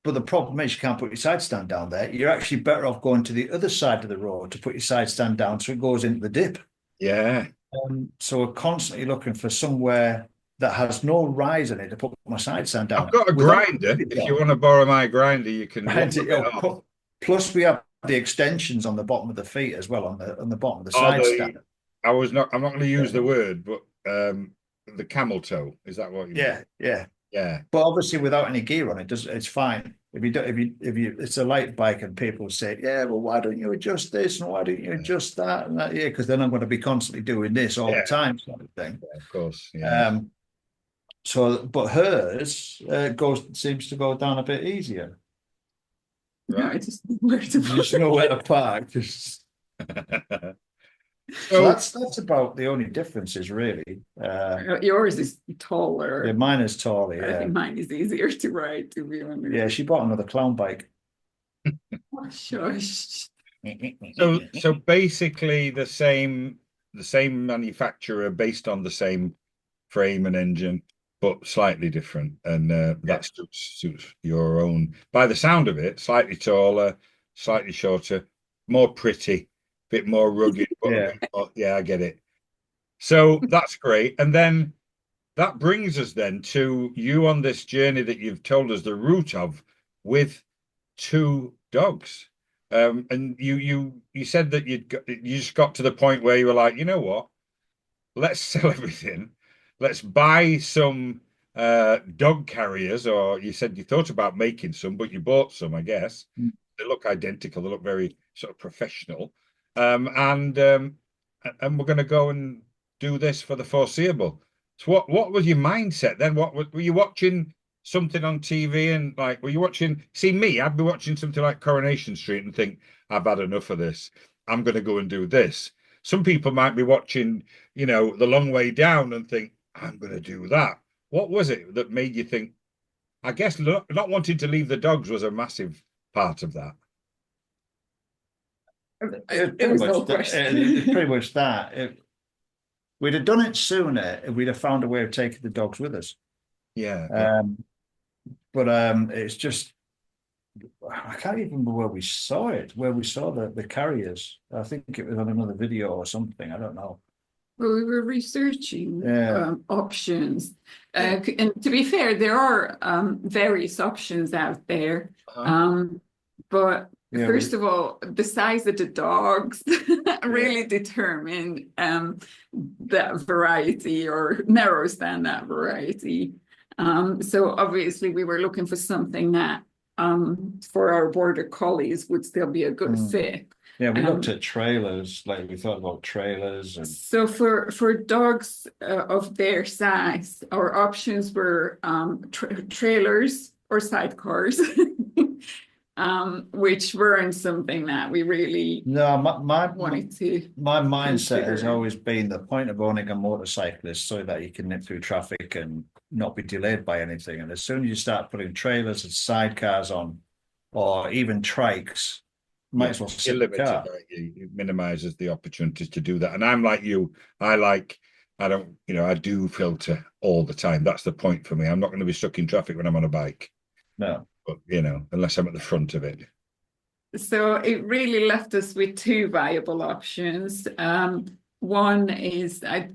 But the problem is you can't put your side stand down there. You're actually better off going to the other side of the road to put your side stand down so it goes into the dip. Yeah. So we're constantly looking for somewhere that has no rise in it to put my side stand I've down got a without grinder. If you want to borrow my grinder, you can grind lumber it it up. off. Plus, we have the extensions on the bottom of the feet as well on the bottom of the Or side stand. I'm not going to use the word, but the camel toe. Is that what you mean? Yeah, yeah. Yeah. But obviously, without any gear on it, it's fine. If you don't, if you, it's a light bike, and people say, "Yeah, well, why don't you adjust this and why don't you adjust that?" And that, yeah, because then I'm going to be constantly doing this all the Yeah. time, sort of thing. Yeah, of course. Yeah. So, but hers seems to go down a bit easier. No, I just where to You just know where to park. Just so So that's about the only differences, really. yours is Yeah, taller. mine is taller. I Yeah, think mine is easier to ride, to be honest. yeah. She bought another clown bike. Oh, shush. so basically the same manufacturer based on the same frame and engine, but slightly different, and that suits your own. By the sound of it, slightly taller, slightly shorter, more pretty, bit more rugged, but a Yeah. bit more, yeah, I get it. So that's great, and then that brings us then to you on this journey that you've told us the route of with two dogs. And you said that you just got to the point where you were like, you know what? Let's sell everything. Let's buy some dog carriers, or you said you thought about making some, but you bought some, I guess. They look identical. They look very sort of professional. And we're going to go and do this for the foreseeable. So what was your mindset then? Were you watching something on TV and like were you watching? See me, I'd be watching something like Coronation Street and think I've had enough of this. I'm going to go and do this. Some people might be watching, The Long Way Down and think I'm going to do that. What was it that made you think? I guess not wanting to leave the dogs was a massive part of that. There was no question. It's pretty much that. If we'd have done it sooner, we'd have found a way of taking the dogs with us. Yeah. But it's just I can't even remember where we saw it, where we saw the carriers. I think it was on another video or something. I don't know. Well, we were researching Yeah. options. And to be fair, there are various options out there. But Yeah, first of all, the size of the dogs really determine that variety or narrows down that variety. So obviously we were looking for something that for our border collies would still be a good fit. Yeah, we looked at trailers, like we thought about trailers and So for dogs of their size, our options were trailers or sidecars, which weren't something that we really no, my wanted to mindset has consider. always been the point of owning a motorcycle is so that you can nip through traffic and not be delayed by anything. And as soon as you start putting trailers and sidecars on, or even trikes, might as well sit You're in the limited, car. right? It minimizes the opportunities to do that. And I'm like you. I do filter all the time. That's the point for me. I'm not going to be stuck in traffic when I'm on a bike. No. But, unless I'm at the front of it. So it really left us with two viable options. One is I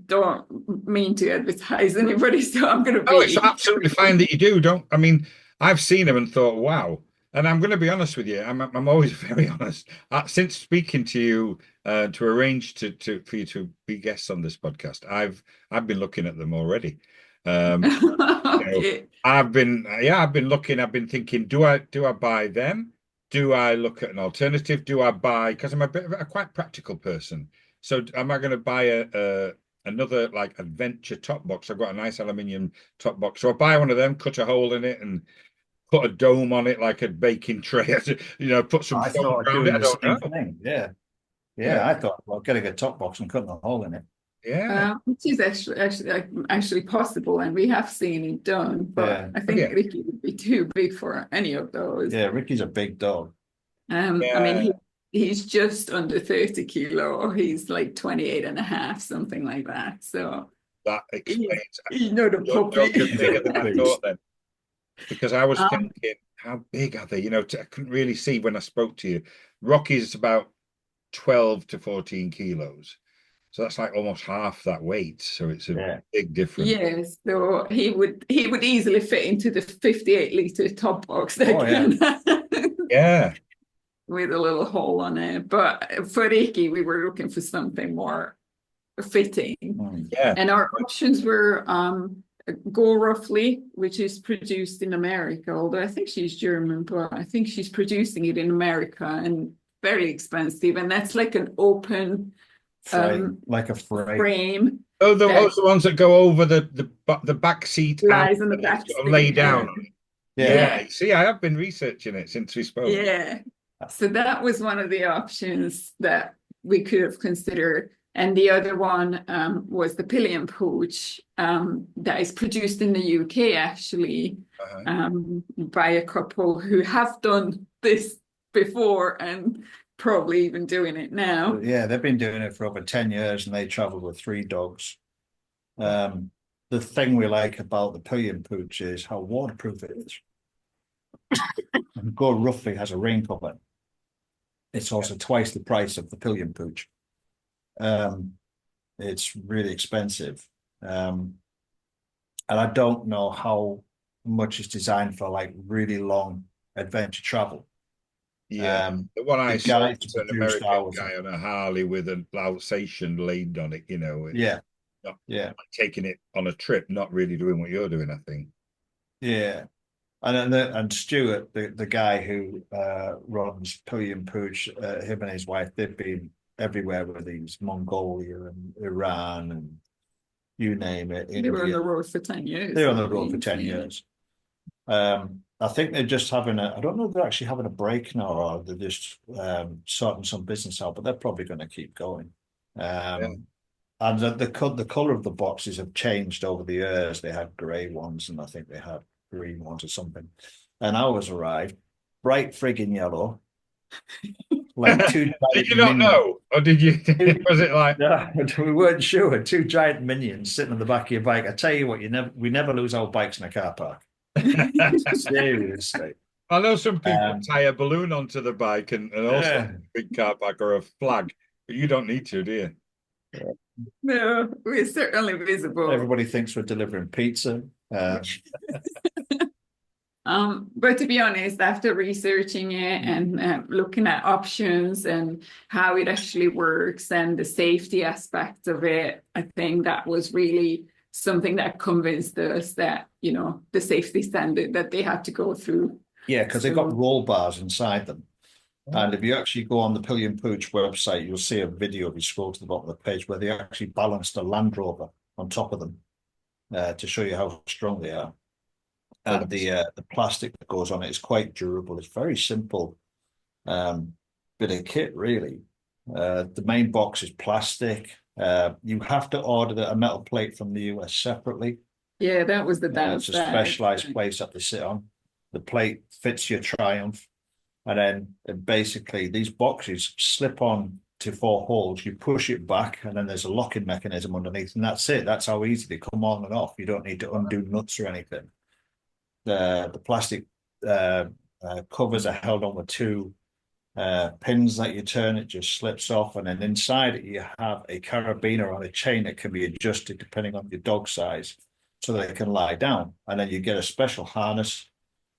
don't mean to advertise anybody, so I'm going to be. Oh, it's absolutely fine that you do. I've seen them and thought, wow. And I'm going to be honest with you. I'm always very honest. Since speaking to you to arrange for you to be guests on this podcast, I've been looking at them already. Okay. I've been looking. I've been thinking, do I buy them? Do I look at an alternative? Do I buy? Because I'm a quite practical person. So am I going to buy another like adventure top box? I've got a nice aluminium top box. So I buy one of them, cut a hole in it, and put a dome on it like a baking tray. Put some I foam thought around it. doing I the don't same know. thing. Yeah. I thought, well, getting a top box and cutting a hole in it. Yeah. Which is actually possible, and we have seen it done. But Yeah. I think Yeah. Ricky would be too big for any of those. Yeah, Ricky's a big dog. I mean, he's just under 30 kilo. He's like 28 and a half, something like that. So That explains. he's not a Your puppy. dogs are bigger than I thought then. Because I was Um, thinking, how big are they? You know, I couldn't really see when I spoke to you. Rocky's about 12 to 14 kilos. So that's like almost half that weight. So it's a big difference. Yes, so he would easily fit into the 58-liter top box that Yeah. with a little hole on it. But for Ricky, we were looking for something more fitting. Yeah. And our options were Go Roughly, which is produced in America, although I think she's German, but I think she's producing it in America and very expensive. And that's like an open like a frame. Oh, those are the ones that go over the back seat. Lies on the back seat. Lay down on it. Yeah. See, I have been researching it since we spoke. Yeah. So that was one of the options that we could have considered. And the other one was the pillion pooch that is produced in the UK, actually, by a couple who have done this before and probably even doing it now. Yeah, they've been doing it for over 10 years and they travel with 3 dogs. The thing we like about the pillion pooch is how waterproof it is. And Go Roughly has a rain cover. It's also twice the price of the pillion pooch. It's really expensive. And I don't know how much it's designed for like really long adventure travel. Yeah, the one I saw was an American guy on a Harley with an Alsatian laid on it, you know. Not taking it on a trip, not really doing what you're doing, I think. Yeah. And Stuart, the guy who runs Pillion Pooch, him and his wife, they've been everywhere with these, Mongolia and Iran and you name it. They were on the road for 10 years. They're on the road for 10 years. I think they're just having I don't know if they're actually having a break now or they're just sorting some business out, but they're probably going to keep going. And the color of the boxes have changed over the years. They had gray ones and I think they had green ones or something. And ours arrived bright friggin' yellow. Like 2 did you not know? Or did you was it like we weren't sure. 2 giant minions sitting on the back of your bike. I tell you what, we never lose our bikes in a car park. Seriously. I know some people tie a balloon onto the bike and also a big car park or a flag, but you don't need to, do you? No, we're certainly visible. Everybody thinks we're delivering pizza. But to be honest, after researching it and looking at options and how it actually works and the safety aspect of it, I think that was really something that convinced us that, you know, the safety standard that they had to go through. Yeah, because they've got roll bars inside them. And if you actually go on the Pillion Pooch website, you'll see a video if you scroll to the bottom of the page where they actually balanced a Land Rover on top of them to show you how strong they are. And the plastic that goes on it is quite durable. It's very simple bit of kit, really. The main box is plastic. You have to order a metal plate from the US separately. Yeah, that was the downside. It's a specialized place that they sit on. The plate fits your Triumph. And then basically these boxes slip on to 4 holes. You push it back and then there's a locking mechanism underneath. And that's it. That's how easy they come on and off. You don't need to undo nuts or anything. The plastic covers are held on with 2 pins that you turn. It just slips off. And then inside it, you have a carabiner on a chain that can be adjusted depending on your dog size so they can lie down. And then you get a special harness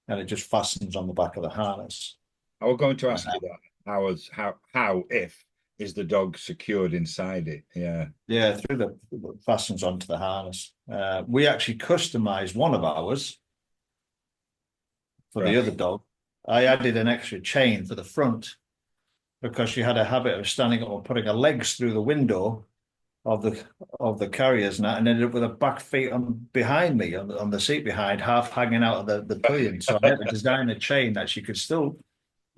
and it just fastens on the back of the harness. I was going to ask you that. How, if, is the dog secured inside it? Yeah, through the fastens onto the harness. We actually customized one of ours for the other dog. I added an extra chain for the front because she had a habit of standing up and putting her legs through the window of the carriers and ended up with her back feet on behind me on the seat behind, half hanging out of the pillion. So I had to design a chain that she could still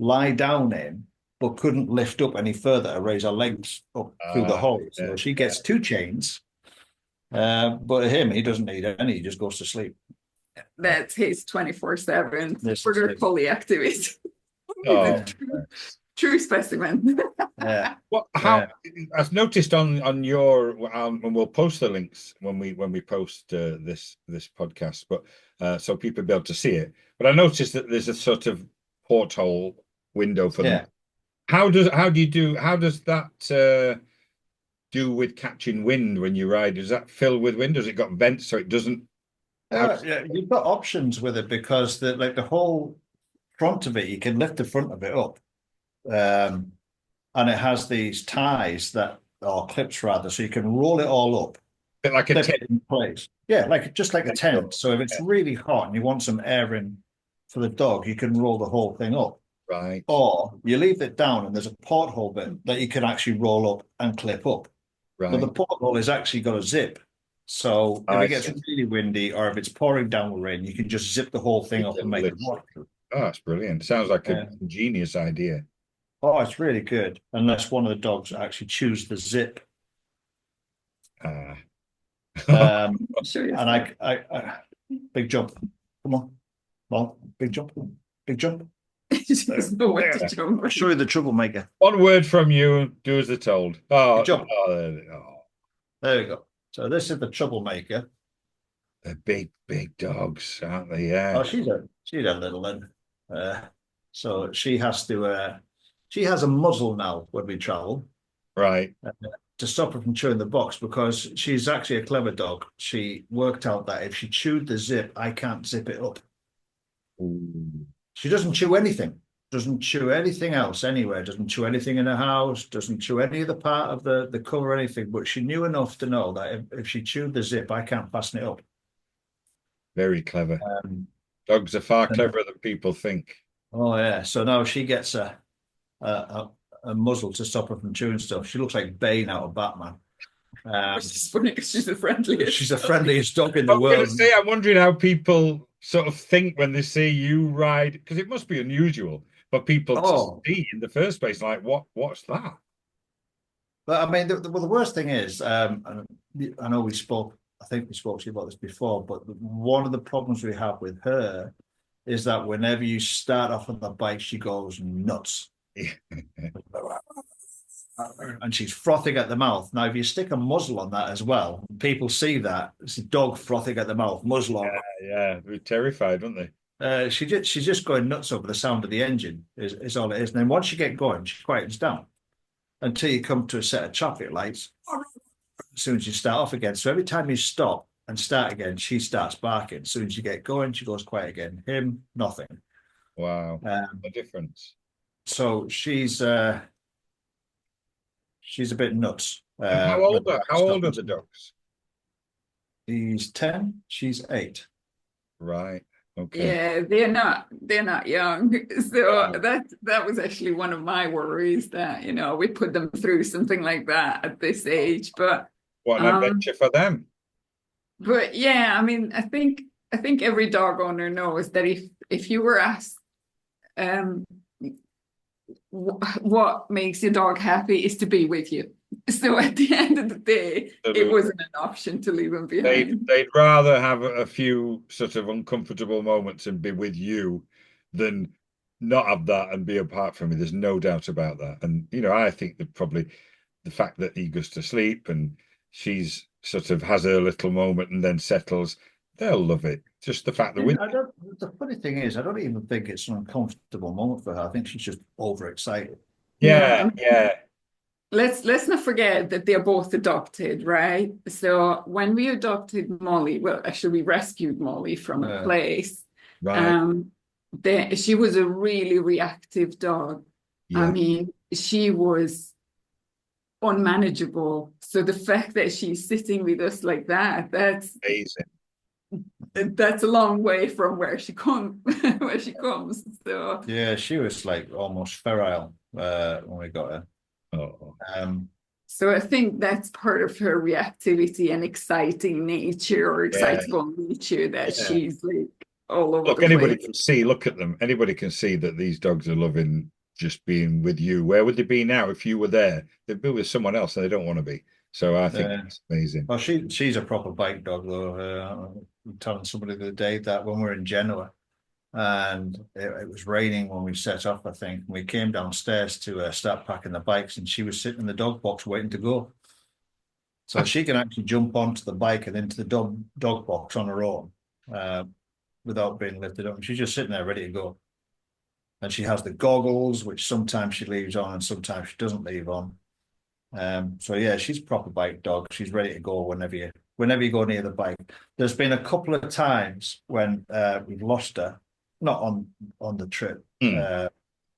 lie down in, but couldn't lift up any further to raise her legs up through the hole. So she gets 2 chains. But him, he doesn't need any. He just goes to sleep. That's his 24/7 border collie activity. true specimen. Yeah, How I've noticed on your and we'll post the links when we post this podcast, but so people be able to see it. But I noticed that there's a sort of porthole window for them. How does that do with catching wind when you ride? Does that fill with wind? Does it got vents so it doesn't? yeah. You've got options with it because the whole front of it, you can lift the front of it up, and it has these ties or clips rather, so you can roll it all up, Bit like a clip tent. it in place. Yeah, just like a tent. So if it's really hot and you want some air in for the dog, you can roll the whole thing up. Right. Or you leave it down and there's a porthole bit that you can actually roll up and clip up. But Right. the porthole has actually got a zip. So if it gets really windy or if it's pouring down with rain, you can just zip the whole thing up and make it water. Oh, that's brilliant. Sounds like a genius idea. Oh, it's really good. Unless one of the dogs actually chews the zip. Sure, And I big jump. Come on. Well, big jump. Big jump. Just know what to jump. I'll show you the troublemaker. One word from you, do as they're told. Oh, Jump. Oh, There we go. So this is the troublemaker. they're big dogs, aren't they? Yeah. Oh, she's a little one. So she has a muzzle now when we travel Right. to stop her from chewing the box because she's actually a clever dog. She worked out that if she chewed the zip, I can't zip it up. Ooh. She doesn't chew anything. Doesn't chew anything else anywhere. Doesn't chew anything in the house. Doesn't chew any other part of the cover or anything. But she knew enough to know that if she chewed the zip, I can't fasten it up. Very clever. Dogs are far and- cleverer than people think. Oh yeah. So now she gets a muzzle to stop her from chewing stuff. She looks like Bane out of Batman. Which is funny because she's the friendliest. She's the friendliest dog in the I'm going world. to say, I'm wondering how people sort of think when they see you ride, because it must be unusual for people to see in the first place. Like, what's that? But I mean, the worst thing is, and I know I think we spoke to you about this before, but one of the problems we have with her is that whenever you start off on the bike, she goes nuts. And she's frothing at the mouth. Now, if you stick a muzzle on that as well, people see that it's a dog frothing at the mouth, muzzle on. Yeah, they're terrified, aren't they? She's just going nuts over the sound of the engine, is all it is. And then once you get going, she quiets down until you come to a set of traffic lights. As soon as you start off again. So every time you stop and start again, she starts barking. As soon as you get going, she goes quiet again. Him, nothing. Wow, the difference. So she's a bit nuts. How old are the dogs? He's 10, she's 8. Right. Okay. Yeah, they're not young. So that was actually one of my worries that, we put them through something like that at this age. But what an adventure for them. But yeah, I mean, I think every dog owner knows that if you were asked what makes your dog happy is to be with you. So at the end of the day, it wasn't an option to leave them behind. They'd rather have a few sort of uncomfortable moments and be with you than not have that and be apart from you. There's no doubt about that. And, I think that probably the fact that he goes to sleep and she's sort of has her little moment and then settles, they'll love it. Just the fact that the funny thing is, I don't even think it's an uncomfortable moment for her. I think she's just overexcited. Yeah. Let's not forget that they're both adopted, right? So when we adopted Molly, well, actually we rescued Molly from a place. Right. She was a really reactive dog. Yeah. I mean, she was unmanageable. So the fact that she's sitting with us like that's amazing. That's a long way from where she comes. So yeah, she was like almost feral when we got her. Oh. So I think that's part of her reactivity and exciting nature or excitable nature that she's like all over. Look, anybody can see. Look at them. Anybody can see that these dogs are loving just being with you. Where would they be now if you were there? They'd be with someone else, and they don't want to be. So I think it's amazing. Well, she's a proper bike dog, though. I'm telling somebody the other day that when we're in Genoa, and it was raining when we set off, I think. We came downstairs to start packing the bikes, and she was sitting in the dog box waiting to go. So she can actually jump onto the bike and into the dog box on her own without being lifted up. And she's just sitting there ready to go. And she has the goggles, which sometimes she leaves on and sometimes she doesn't leave on. So yeah, she's a proper bike dog. She's ready to go whenever you go near the bike. There's been a couple of times when we've lost her, not on the trip.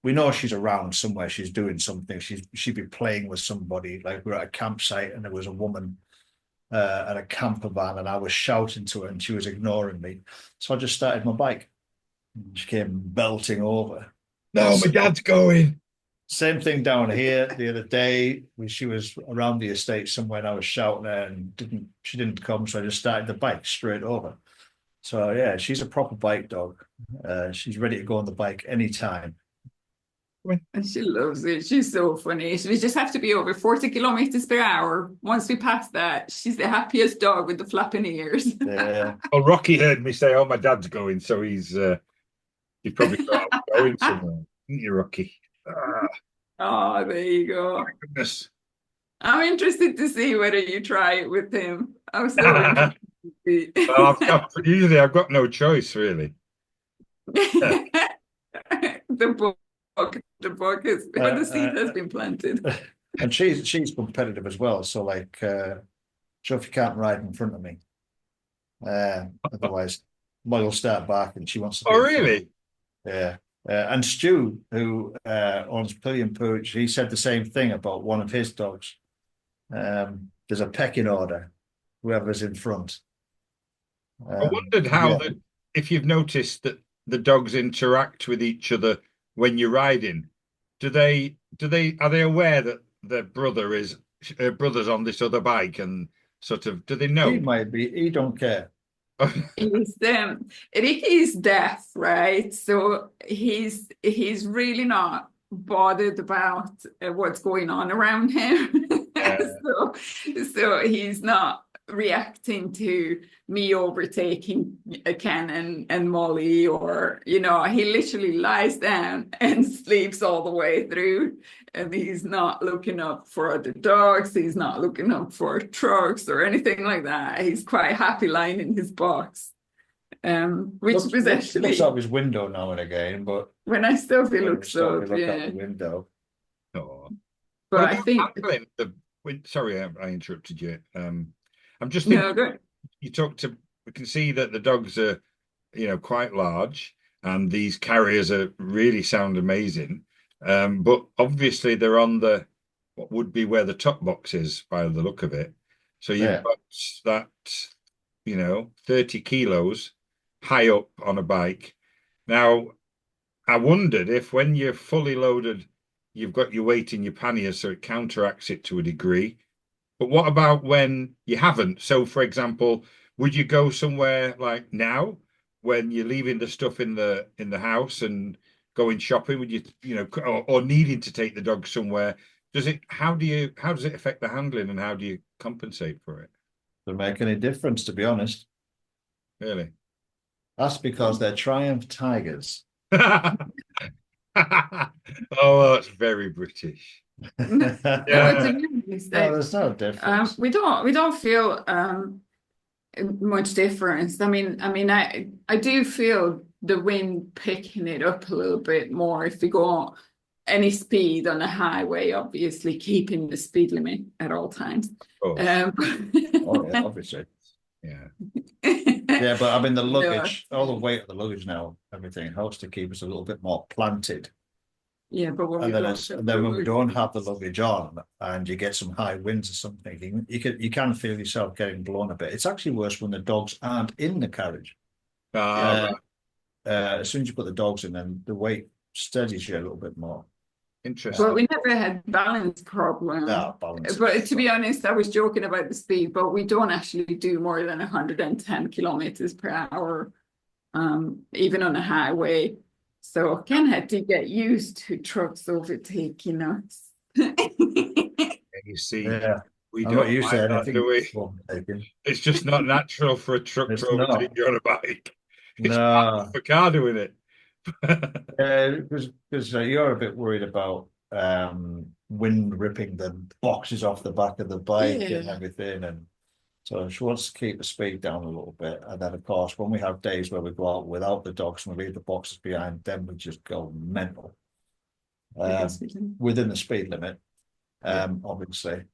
We know she's around somewhere. She's doing something. She'd be playing with somebody. Like we're at a campsite and there was a woman at a camper van, and I was shouting to her and she was ignoring me. So I just started my bike. She came belting over. No, my dad's going. Same thing down here the other day. She was around the estate somewhere, and I was shouting at her, and she didn't come, so I just started the bike straight over. So yeah, she's a proper bike dog. She's ready to go on the bike anytime. And she loves it. She's so funny. We just have to be over 40 kilometers per hour. Once we pass that, she's the happiest dog with the flapping ears. Yeah. Well, Rocky heard me say, "Oh, my dad's going," so he's probably thought I'm going somewhere, isn't you, Rocky? Oh, there you go. My goodness. I'm interested to see whether you try it with him. I'm so interested to see. Well, usually I've got no choice, really. The book is the seed has been planted. And she's competitive as well. So like Sophie can't ride in front of me. Otherwise Molly will start barking. She wants to be Oh, really? Yeah. And Stu, who owns Pillion Pooch, he said the same thing about one of his dogs. There's a pecking order, whoever's in front. I wondered how if you've noticed that the dogs interact with each other when you're riding. Are they aware that their brother's on this other bike, and sort of, do they know? He might be. He don't care. He's deaf, right? So he's really not bothered about what's going on around him. So he's not reacting to me overtaking Ken and Molly, or he literally lies down and sleeps all the way through, and he's not looking up for other dogs, he's not looking up for trucks or anything like that. He's quite happy lying in his box, which was actually looks out his window now and again, but when I still feel looks up, look out the window. Oh. But I think sorry, I interrupted you. I'm just thinking, no, we can see that the dogs are, quite large, and these carriers really sound amazing. But obviously they're on what would be where the top box is by the look of it. So you've got that, 30 kilos high up on a bike. Now, I wondered if when you're fully loaded, you've got your weight in your panniers, so it counteracts it to a degree. But what about when you haven't? So, for example, would you go somewhere like now when you're leaving the stuff in the house and going shopping? Would you, or needing to take the dog somewhere? How does it affect the handling, and how do you compensate for it? Doesn't make any difference, to be honest. Really? That's because they're Triumph Tigers. Oh, that's very British. Yeah. No, there's no difference. We don't feel much difference. I mean, I do feel the wind picking it up a little bit more if we go any speed on a highway, obviously keeping the speed limit at all times. Oh, yeah, obviously. Yeah. Yeah, but I mean the luggage, all the weight of the luggage now, everything helps to keep us a little bit more planted. Yeah, but when we don't have the luggage on, and you get some high winds or something, you can feel yourself getting blown a bit. It's actually worse when the dogs aren't in the carriage. As soon as you put the dogs in, then the weight steadies you a little bit more. Interesting. But we never had balance problem. No, balance. But to be honest, I was joking about the speed, but we don't actually do more than 110 kilometers per hour, even on a highway. So Ken had to get used to trucks overtaking us. You see, we don't use that, do we? It's just not natural for a truck to overtake you on a bike. It's for a car doing it. Because you're a bit worried about wind ripping the boxes off the back of the bike and Yeah. everything, and so she wants to keep the speed down a little bit. And then, of course, when we have days where we go out without the dogs and we leave the boxes behind, then we just go mental. Yes, Within the speed limit, Yeah. obviously.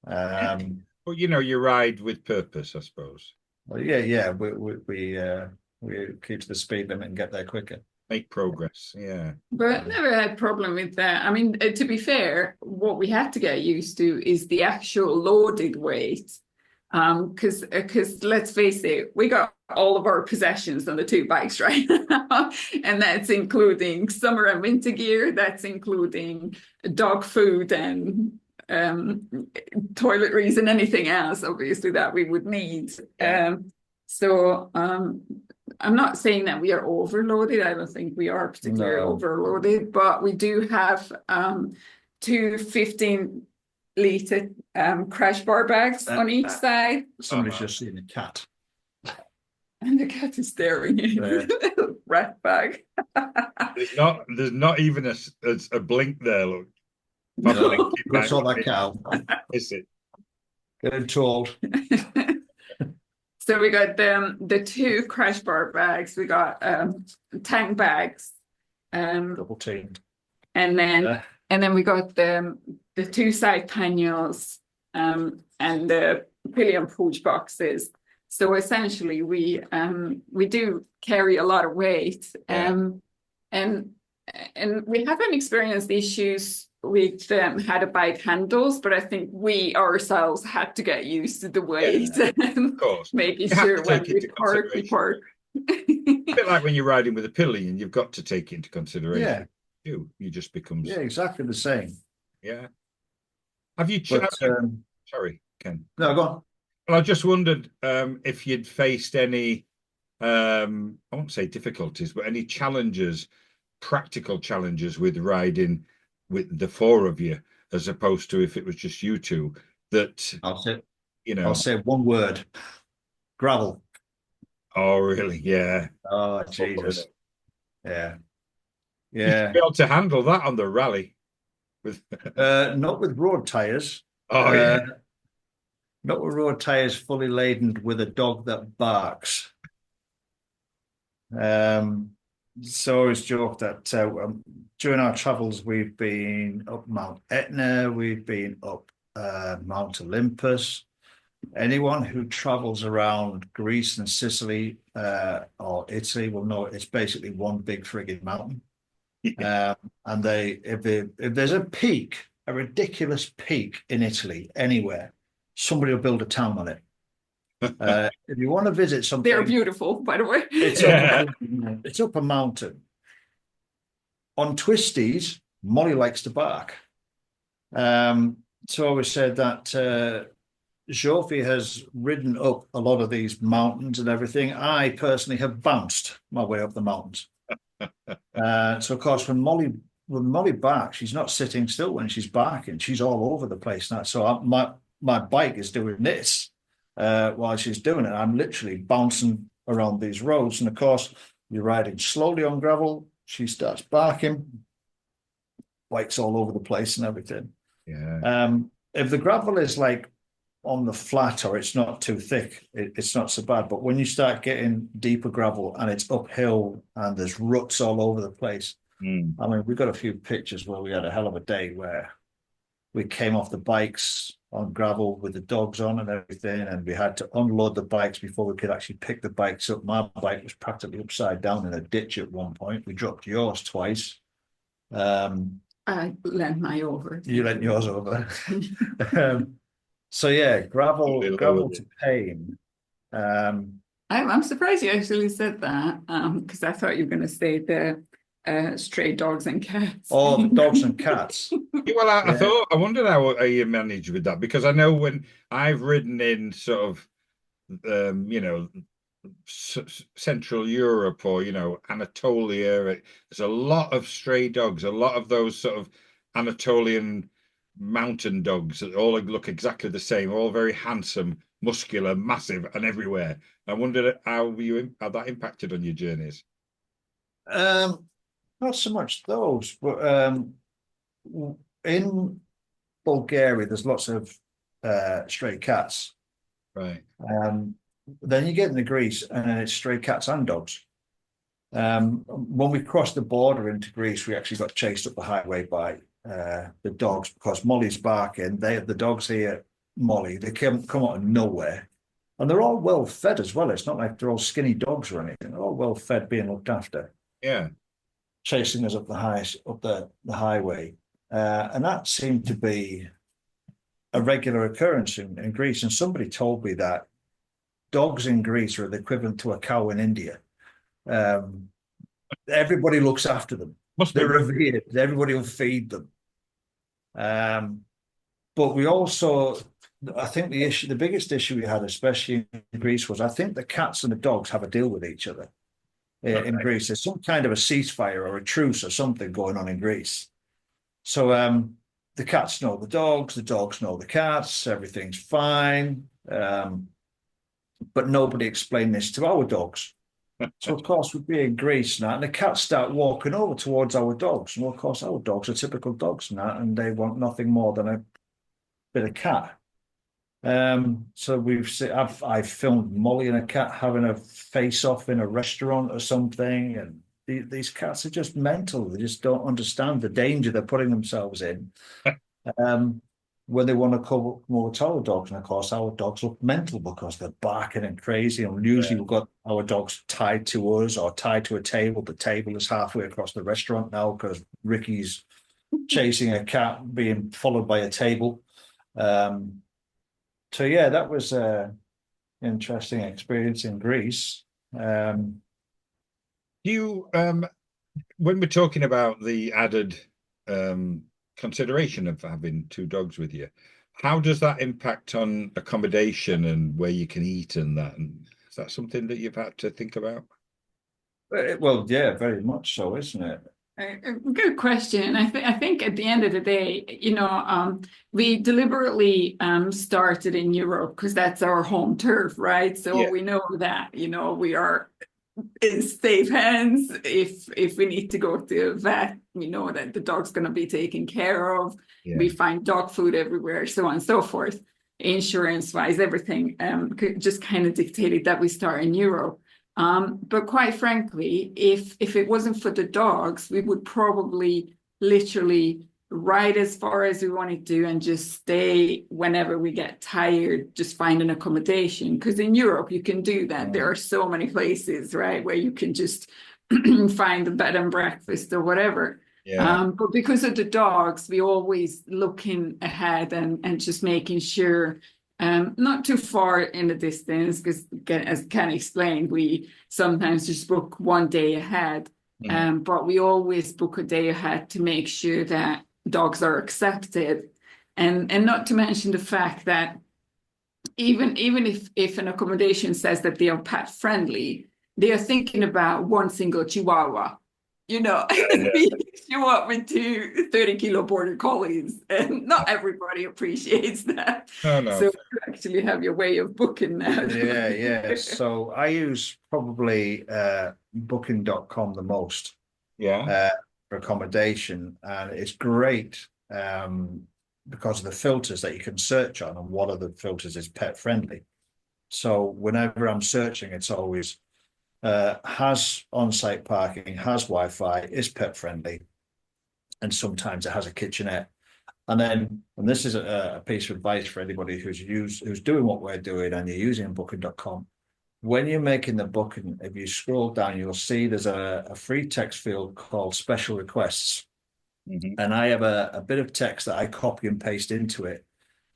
But you know, you ride with purpose, I suppose. Well, yeah, we keep to the speed limit and get there quicker. Make progress. Yeah. but never had problem with that. I mean, to be fair, what we had to get used to is the actual loaded weight. Because let's face it, we got all of our possessions on the two bikes right now, and that's including summer and winter gear. That's including dog food and toiletries and anything else, obviously, that we would need. Yeah. So I'm not saying that we are overloaded. I don't think we are particularly No. overloaded, but we do have two 15-liter crash bar bags on each side. Somebody's just seen a cat. And the cat is staring at the little rat bag. There's not even a blink there. Look, No, I saw that cow. Is it? Getting told. So we got the two crash bar bags. We got tank bags, Double teamed. and then we got the two side panniers and the pillion pooch boxes. So essentially, we do carry a lot of weight, and we haven't experienced issues with how the bike handles, but I think we ourselves had to get used to the weight, of course, making sure when we park. A bit like when you're riding with a pillion, you've got to take it into consideration. Yeah, you just becomes exactly the same. Yeah. Have you? Sorry, Ken. No, go on. Well, I just wondered if you'd faced any, I won't say difficulties, but any challenges, practical challenges with riding with the four of you, as opposed to if it was just you two. That I'll say one word: gravel. Oh, really? Yeah. Oh, Jesus. Yeah. You'd be able to handle that on the rally, with not with road tires. Oh, yeah. Not with road tires fully laden with a dog that barks. So I always joke that during our travels, we've been up Mount Etna, we've been up Mount Olympus. Anyone who travels around Greece and Sicily or Italy will know it's basically one big frigging mountain. Yeah. And if there's a peak, a ridiculous peak in Italy anywhere, somebody will build a town on it. If you want to visit something, they're beautiful, by the way. It's up a mountain. On twisties, Molly likes to bark. So I always said that Zsofi has ridden up a lot of these mountains and everything. I personally have bounced my way up the mountains. So of course, when Molly barks, she's not sitting still when she's barking. She's all over the place now. So my bike is doing this while she's doing it. I'm literally bouncing around these roads. And of course, you're riding slowly on gravel. She starts barking. Bike's all over the place and everything. Yeah. If the gravel is like on the flat or it's not too thick, it's not so bad. But when you start getting deeper gravel and it's uphill and there's ruts all over the place, I mean, we got a few pictures where we had a hell of a day where we came off the bikes on gravel with the dogs on and everything, and we had to unload the bikes before we could actually pick the bikes up. My bike was practically upside down in a ditch at one point. We dropped yours twice. I lent my over. You lent yours over. So yeah, gravel to pain. I'm surprised you actually said that, because I thought you were going to say the stray dogs and cats. Oh, the dogs and cats. Well, I wondered how you manage with that, because I know when I've ridden in sort of, Central Europe or, Anatolia, there's a lot of stray dogs, a lot of those sort of Anatolian mountain dogs that all look exactly the same, all very handsome, muscular, massive, and everywhere. I wondered how that impacted on your journeys. not so much those, but in Bulgaria, there's lots of stray cats. Right. Then you get into Greece, and then it's stray cats and dogs. When we crossed the border into Greece, we actually got chased up the highway by the dogs because Molly's barking. They have the dogs here, Molly. They come out of nowhere, and they're all well fed as well. It's not like they're all skinny dogs or anything. They're all well fed, being looked after. Yeah. Chasing us up the highway, and that seemed to be a regular occurrence in Greece. And somebody told me that dogs in Greece are the equivalent to a cow in India. Everybody looks after them. They're revered. Everybody will feed them. But we also, I think the biggest issue we had, especially in Greece, was I think the cats and the dogs have a deal with each other. In Greece, there's some kind of a ceasefire or a truce or something going on in Greece. So the cats know the dogs know the cats, everything's fine. But nobody explained this to our dogs. So of course we'd be in Greece now, and the cats start walking over towards our dogs. And well, of course our dogs are typical dogs now, and they want nothing more than a bit of cat. So I've filmed Molly and a cat having a face off in a restaurant or something, and these cats are just mental. They just don't understand the danger they're putting themselves in when they want to come over to our dogs. And of course, our dogs look mental because they're barking and crazy. And usually we've got our dogs tied to us or tied to a table. The table is halfway across the restaurant now because Ricky's chasing a cat being followed by a table. So yeah, that was an interesting experience in Greece. When we're talking about the added consideration of having two dogs with you, how does that impact on accommodation and where you can eat and that? And is that something that you've had to think about? Well, yeah, very much so, isn't it? Good question. I think at the end of the day, we deliberately started in Europe because that's our home turf, right? So we know that, we are in safe hands. If we need to go to a vet, we know that the dog's going to be taken care of. Yeah. We find dog food everywhere, so on and so forth. Insurance-wise, everything just kind of dictated that we start in Europe. But quite frankly, if it wasn't for the dogs, we would probably literally ride as far as we wanted to and just stay whenever we get tired, just find an accommodation. Because in Europe, you can do that. There are so many places, right, where you can just find a bed and breakfast or whatever. Yeah. But because of the dogs, we always looking ahead and just making sure not too far in the distance, because as Ken explained, we sometimes just book one day ahead, but we always book a day ahead to make sure that dogs are accepted, and not to mention the fact that even if an accommodation says that they are pet friendly, they are thinking about one single Chihuahua. You up with two 30-kilo border collies, and not everybody appreciates that. No. So you actually have your way of booking now. Yeah. So I use probably booking.com the most for accommodation, and it's great because of the filters that you can search on, and one of the filters is pet friendly. So whenever I'm searching, it's always has on-site parking, has Wi-Fi, is pet friendly, and sometimes it has a kitchenette. And this is a piece of advice for anybody who's doing what we're doing and you're using booking.com. When you're making the booking, if you scroll down, you'll see there's a free text field called special requests. And I have a bit of text that I copy and paste into it,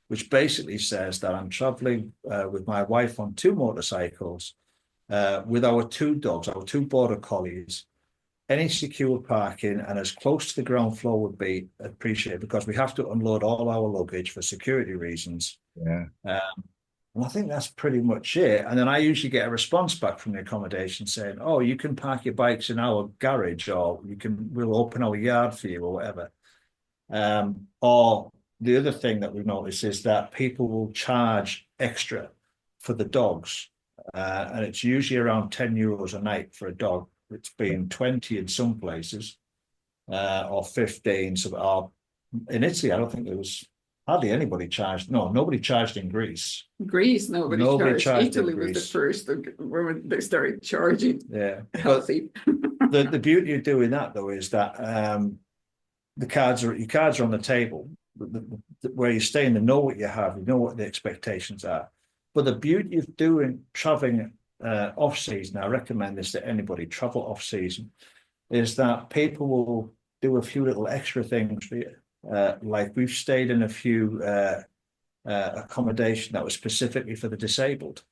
which basically says that I'm traveling with my wife on two motorcycles, with our two dogs, our two border collies. Any secure parking and as close to the ground floor would be appreciated, because we have to unload all our luggage for security reasons. Yeah. And I think that's pretty much it. And then I usually get a response back from the accommodation saying, "Oh, you can park your bikes in our garage, or we'll open our yard for you," or whatever. Or the other thing that we've noticed is that people will charge extra for the dogs. And it's usually around €10 a night for a dog. It's been 20 in some places. or 15. So in Italy, I don't think there was hardly anybody charged. No, nobody charged in Greece. Greece, nobody Nobody charged. charged in Italy was the Greece. first when they started charging. Yeah, but Healthy. the beauty of doing that though is that your cards are on the table. Where you're staying, they know what you have, you know what the expectations are. But the beauty of traveling off season, I recommend this to anybody, travel off season, is that people will do a few little extra things for you. Like we've stayed in a few accommodation that was specifically for the disabled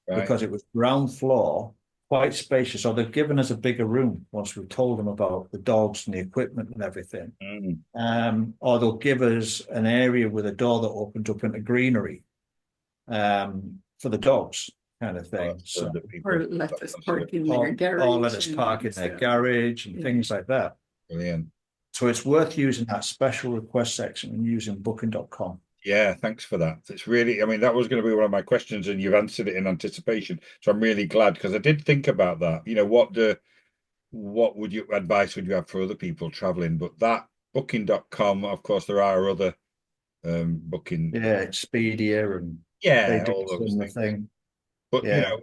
Right. because it was ground floor, quite spacious. So they've given us a bigger room once we've told them about the dogs and the equipment and everything. Or they'll give us an area with a door that opens up into greenery for the dogs, kind of thing. So the people, Or let us park in their garage. Or let us park in their garage and things like that. Brilliant. So it's worth using that special request section and using booking.com. Yeah, thanks for that. It's really, I mean, that was going to be one of my questions, and you've answered it in anticipation. So I'm really glad, because I did think about that. You know, what would you advice would you have for other people traveling? But that booking.com, of course, there are other booking. Yeah, Expedia and Yeah, they do all the those same things. thing. But you Yeah. know,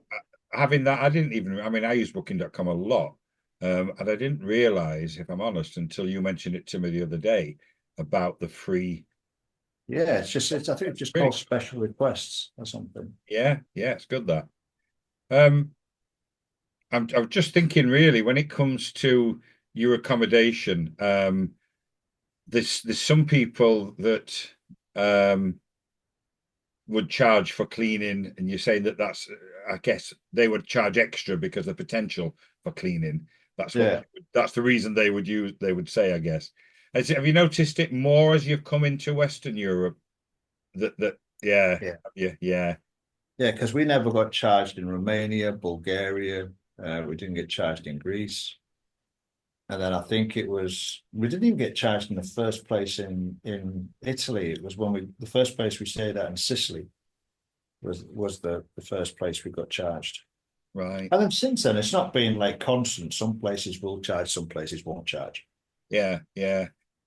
having that, I mean, I use booking.com a lot. And I didn't realize, if I'm honest, until you mentioned it to me the other day about the free. Yeah, I think it's just Really? called special requests or something. Yeah, it's good that. I'm just thinking really when it comes to your accommodation, there's some people that would charge for cleaning, and you're saying that that's, I guess they would charge extra because of the potential for cleaning. That's that's the reason they would say, I guess. Have you noticed it more as you've come into Western Europe? Yeah. Yeah, because we never got charged in Romania, Bulgaria. We didn't get charged in Greece. And then I think we didn't even get charged in the first place in Italy. It was the first place we stayed at in Sicily was the first place we got charged. Right. And then since then, it's not been like constant. Some places will charge, some places won't charge. Yeah.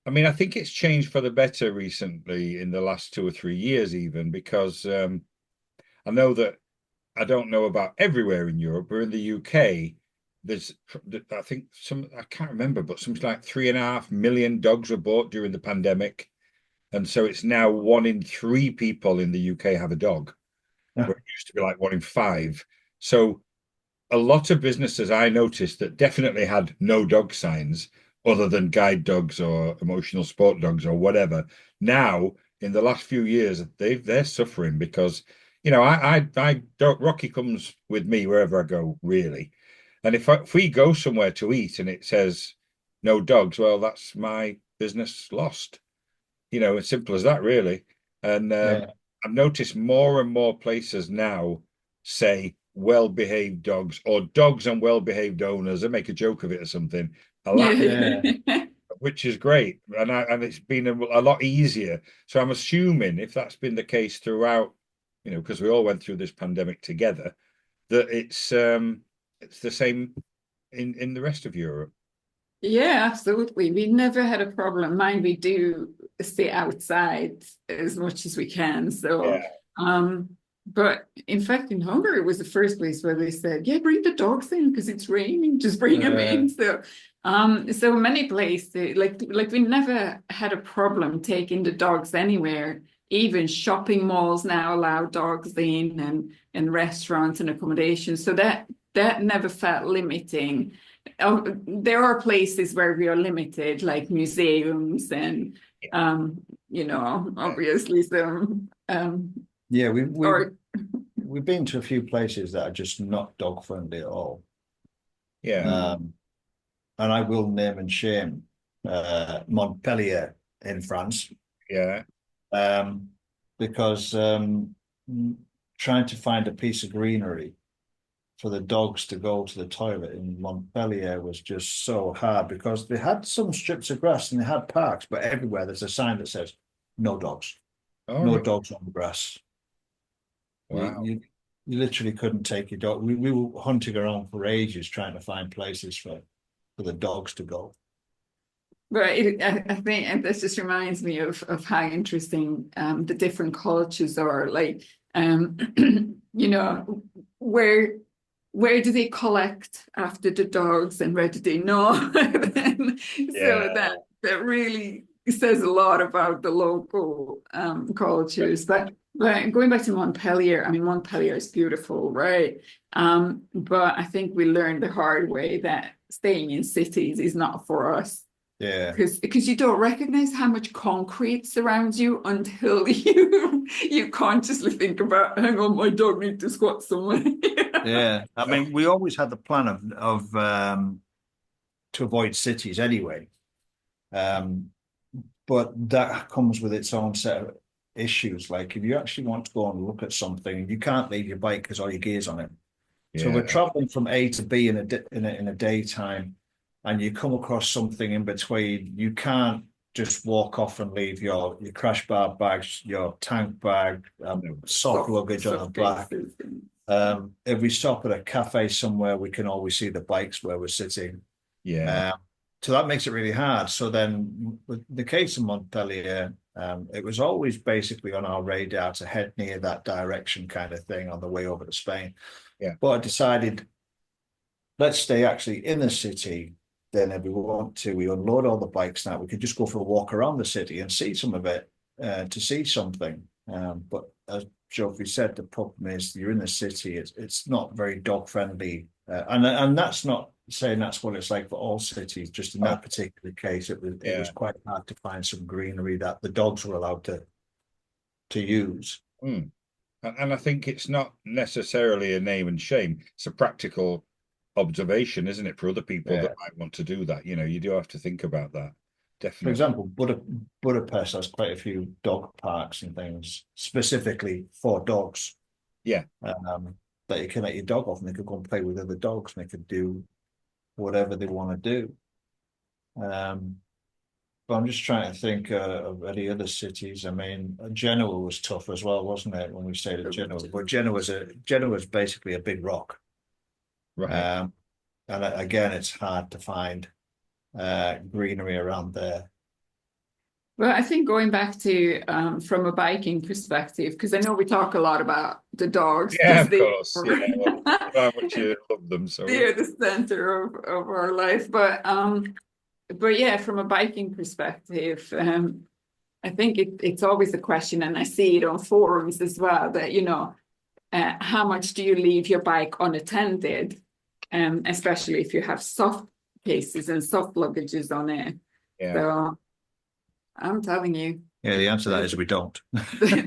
I mean, I think it's changed for the better recently in the last 2 or 3 years, even because I know that I don't know about everywhere in Europe, but in the UK, there's, I think I can't remember, but something like 3.5 million dogs were bought during the pandemic. And so it's now 1 in 3 people in the UK have a dog, where it used to be like 1 in 5. So a lot of businesses I noticed that definitely had no dog signs other than guide dogs or emotional sport dogs or whatever. Now, in the last few years, they're suffering because, you know, I don't, Rocky comes with me wherever I go, really. And if we go somewhere to eat and it says no dogs, well, that's my business lost. You know, as simple as that, really. And I've noticed more and more places now say well-behaved dogs or dogs and well-behaved owners. They make a joke of it or something. I like it, which is great. And it's been a lot easier. So I'm assuming if that's been the case throughout, you know, because we all went through this pandemic together, that it's the same in the rest of Europe. Yeah, absolutely. We never had a problem. Mind, we do stay outside as much as we can. So, but in fact, in Hungary, it was the first place where they said, "Yeah, bring the dogs in because it's raining. Just bring them in." So, so many places like we never had a problem taking the dogs anywhere. Even shopping malls now allow dogs in, and restaurants and accommodation. So that never felt limiting. There are places where we are limited, like museums and you know, obviously some we've been to a few places that are just not dog friendly at all. And I will name and shame Montpellier in France. Because trying to find a piece of greenery for the dogs to go to the toilet in Montpellier was just so hard because they had some strips of grass and they had parks, but everywhere there's a sign that says no dogs, no dogs on the grass. Wow. You literally couldn't take your dog. We were hunting around for ages trying to find places for the dogs to go. But I think, and this just reminds me of how interesting the different cultures are. Like, you know, where where do they collect after the dogs, and where do they not? So Yeah. that really says a lot about the local cultures. But going back to Montpellier, I mean, Montpellier is beautiful, right? But I think we learned the hard way that staying in cities is not for us. Yeah. Because you don't recognize how much concrete surrounds you until you consciously think about, hang on, my dog needs to squat somewhere. Yeah. I mean, we always had the plan of to avoid cities anyway. Um, but that comes with its own set of issues. Like if you actually want to go and look at something, you can't leave your bike because all your gear's on it. So Yeah. we're traveling from A to B in a daytime, and you come across something in between. You can't just walk off and leave your crash bar bags, your tank bag, soft luggage on the back. If we stop at a cafe somewhere, we can always see the bikes where we're sitting. Yeah. So that makes it really hard. So then, with the case of Montpellier, it was always basically on our radar to head near that direction kind of thing on the way over to Spain. Yeah. But I decided, let's stay actually in the city. Then if we want to, we unload all the bikes now. We could just go for a walk around the city and see some of it to see something. But as Sophie said, the problem is you're in the city. It's not very dog friendly, and that's not saying that's what it's like for all cities. Just in that particular case, it was quite hard to find some greenery that the dogs were allowed to use. Mm. And I think it's not necessarily a name and shame. It's a practical observation, isn't it, for other people Yeah. that might want to do that? You know, you do have to think about that. For Definitely. example, Budapest has quite a few dog parks and things specifically for dogs. Yeah. That you can let your dog off and they could go and play with other dogs and they could do whatever they want to do. But I'm just trying to think of any other cities. I mean, Genoa was tough as well, wasn't it, when we stayed at Genoa? But Genoa's basically a big rock. Right. And again, it's hard to find greenery around there. Well, I think going back to from a biking perspective, because I know we talk a lot about the dogs. Yeah, of They course. Yeah. How much you love them. So they're the center of our life. But yeah, from a biking perspective, I think it's always a question, and I see it on forums as well, that, you know, how much do you leave your bike unattended, especially if you have soft cases and soft luggages on it. yeah. So I'm telling you. Yeah, the answer to that is we don't.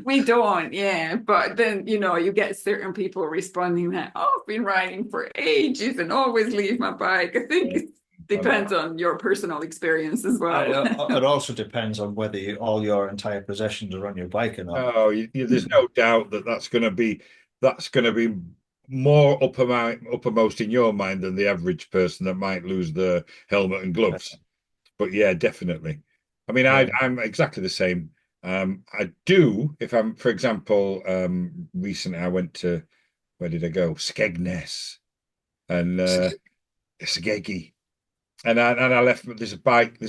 We don't, yeah. But then, you know, you get certain people responding that, oh, I've been riding for ages and always leave my bike. I think it depends on your personal experience as well. It also depends on whether all your entire possessions are on your bike or not. Oh, there's no doubt that that's going to be more uppermost in your mind than the average person that might lose the helmet and gloves. But yeah, definitely. I mean, I'm exactly the same. I do, if I'm, for example, recently I went to, where did I go? Skegness and Skeggy. And I left, there's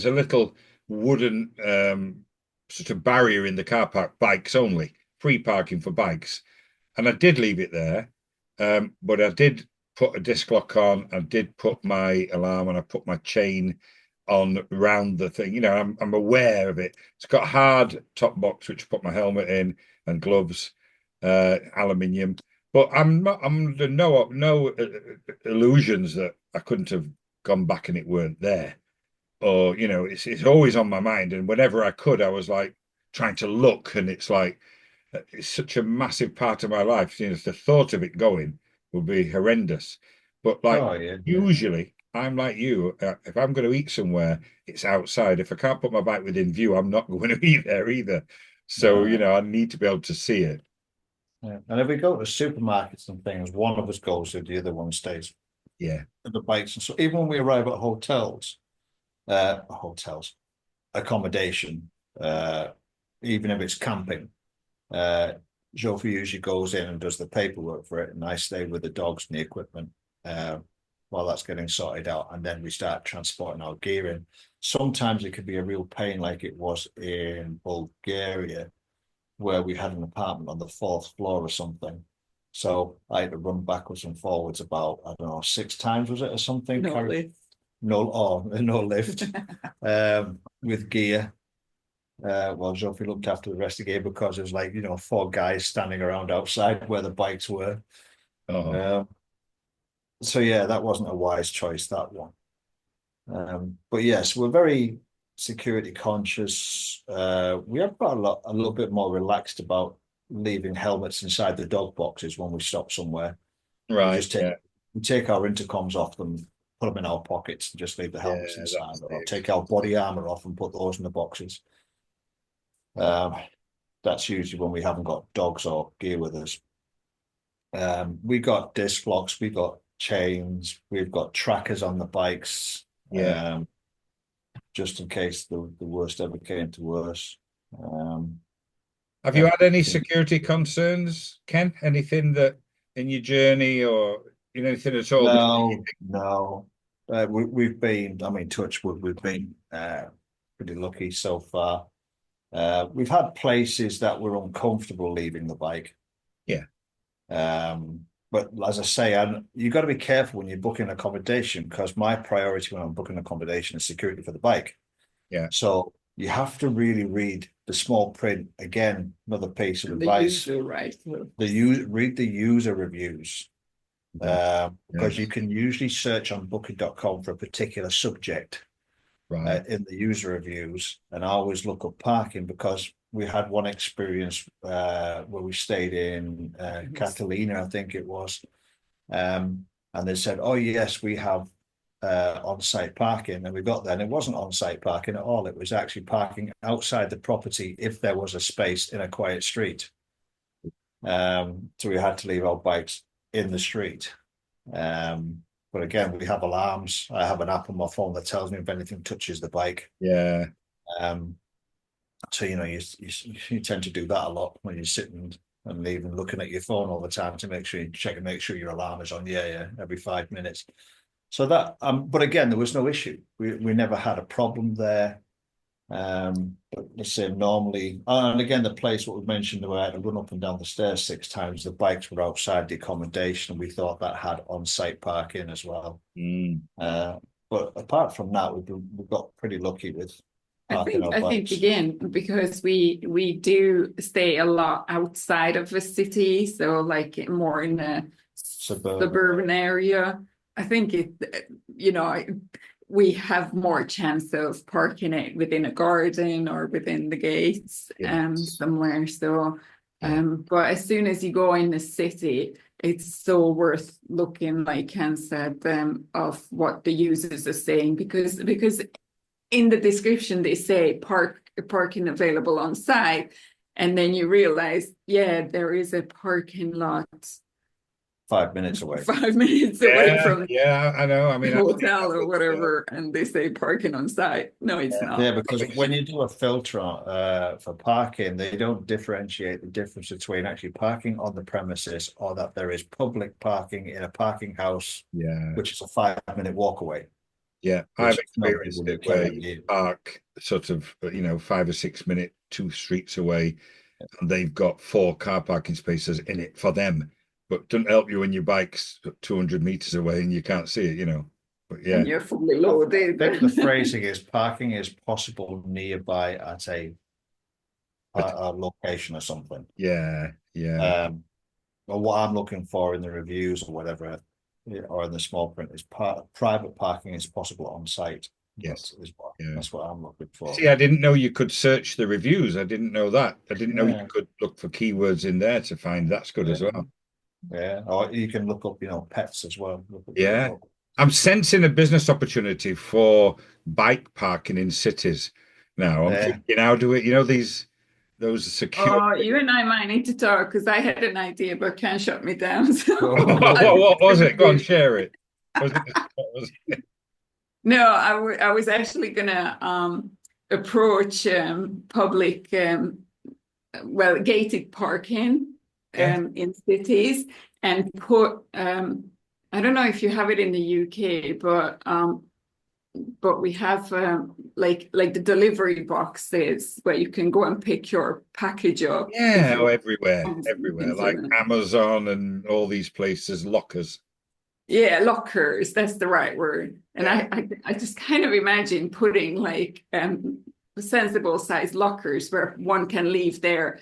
a little wooden sort of barrier in the car park, bikes only, free parking for bikes. And I did leave it there, but I did put a disc lock on, I did put my alarm, and I put my chain on around the thing. You know, I'm aware of it. It's got a hard top box which I put my helmet in and gloves, aluminium. But I'm under no illusions that I couldn't have gone back and it weren't there. Or, you know, it's always on my mind. And whenever I could, I was like trying to look, and it's like it's such a massive part of my life. You know, the thought of it going would be horrendous. But like usually I'm like you. If I'm going to eat somewhere, it's outside. If I can't put my bike within view, I'm not going to eat there either. So, you know, I need to be able to see it. Yeah. And if we go to supermarkets and things, one of us goes and the other one stays. Yeah. The bikes. And so even when we arrive at accommodation, even if it's camping, Zsofi usually goes in and does the paperwork for it, and I stay with the dogs and the equipment while that's getting sorted out, and then we start transporting our gear in. sometimes it could be a real pain, like it was in Bulgaria, where we had an apartment on the fourth floor or something. So I had to run backwards and forwards about, I don't know, 6 times, was it, or something? No lift. No lift. With gear. Well, Zsofi looked after the rest of the gear because there's like, 4 guys standing around outside where the bikes were. Oh, So yeah, that wasn't a wise choice, that one. But yes, we're very security conscious. We have got a little bit more relaxed about leaving helmets inside the dog boxes when we stop somewhere. We right. just take our intercoms off them, put them in our pockets, and just leave the helmets Yeah, inside, that's or it. take our body armor off and put those in the boxes. Um, that's usually when we haven't got dogs or gear with us. We got disc locks, we got chains, we've got trackers on the bikes. Yeah. Just in case the worst ever came to worse. Have you had any security concerns, Ken? Anything that in your journey or anything at all? No. We've been, I mean, touch wood, we've been pretty lucky so far. We've had places that were uncomfortable leaving the bike. Yeah. But as I say, you've got to be careful when you're booking accommodation, because my priority when I'm booking accommodation is security for the bike. Yeah. So you have to really read the small print. Again, another piece of The advice. user, right? Read the user reviews. Because you can usually search on booking.com for a particular subject Right. in the user reviews, and I always look up parking, because we had one experience where we stayed in Catalina, I think it was, and they said, "Oh yes, we have on-site parking," and we got there and it wasn't on-site parking at all. It was actually parking outside the property if there was a space in a quiet street. So we had to leave our bikes in the street. But again, we have alarms. I have an app on my phone that tells me if anything touches the bike. Yeah. So you tend to do that a lot when you're sitting and even looking at your phone all the time to make sure you check and make sure your alarm is on. Yeah, every 5 minutes. So that, but again, there was no issue. We never had a problem there. But let's say normally, and again, the place what we mentioned, where I had to run up and down the stairs 6 times, the bikes were outside the accommodation. We thought that had on-site parking as well. But apart from that, we've got pretty lucky with parking our I think bikes. again, because we do stay a lot outside of the city, so like more in a suburban area. I think we have more chance of parking it within a garden or within the gates somewhere. So but as soon as you go in the city, it's so worth looking, like Ken said, of what the users are saying, because in the description they say parking available on site, and then you realize, there is a parking lot 5 minutes away. 5 minutes away from I know. I mean, hotel or whatever, and they say parking on site. No, it's not. Yeah, because when you do a filter for parking, they don't differentiate the difference between actually parking on the premises or that there is public parking in a parking house, which is a 5-minute walk away. Yeah, I've experienced it where you park sort of 5 or 6 minutes 2 streets away, and they've got 4 car parking spaces in it for them. But doesn't help you when your bike's 200 meters away and you can't see it, But and you're fully loaded. I think the phrasing is parking is possible nearby at a location or something. Yeah. Well, what I'm looking for in the reviews or whatever, or in the small print, is private parking is possible on site. Yes, that's what I'm looking for. See, I didn't know you could search the reviews. I didn't know that. I didn't know you could look for keywords in there to find. That's good as well. Yeah, or you can look up, pets as well. Yeah, I'm sensing a business opportunity for bike parking in cities now. I'm thinking, how do it? Those secure. Oh, you and I might need to talk, because I had an idea, but can't shut me down. So what was it? Go on, share it. What was it? No, I was actually gonna approach public, gated parking in cities, and put I don't know if you have it in the UK, but but we have like the delivery boxes where you can go and pick your package up if Yeah, you oh, want everywhere, something to like them. Amazon and all these places, lockers. Yeah, lockers, that's the right word. And Yeah. I just kind of imagine putting like sensible size lockers where one can leave their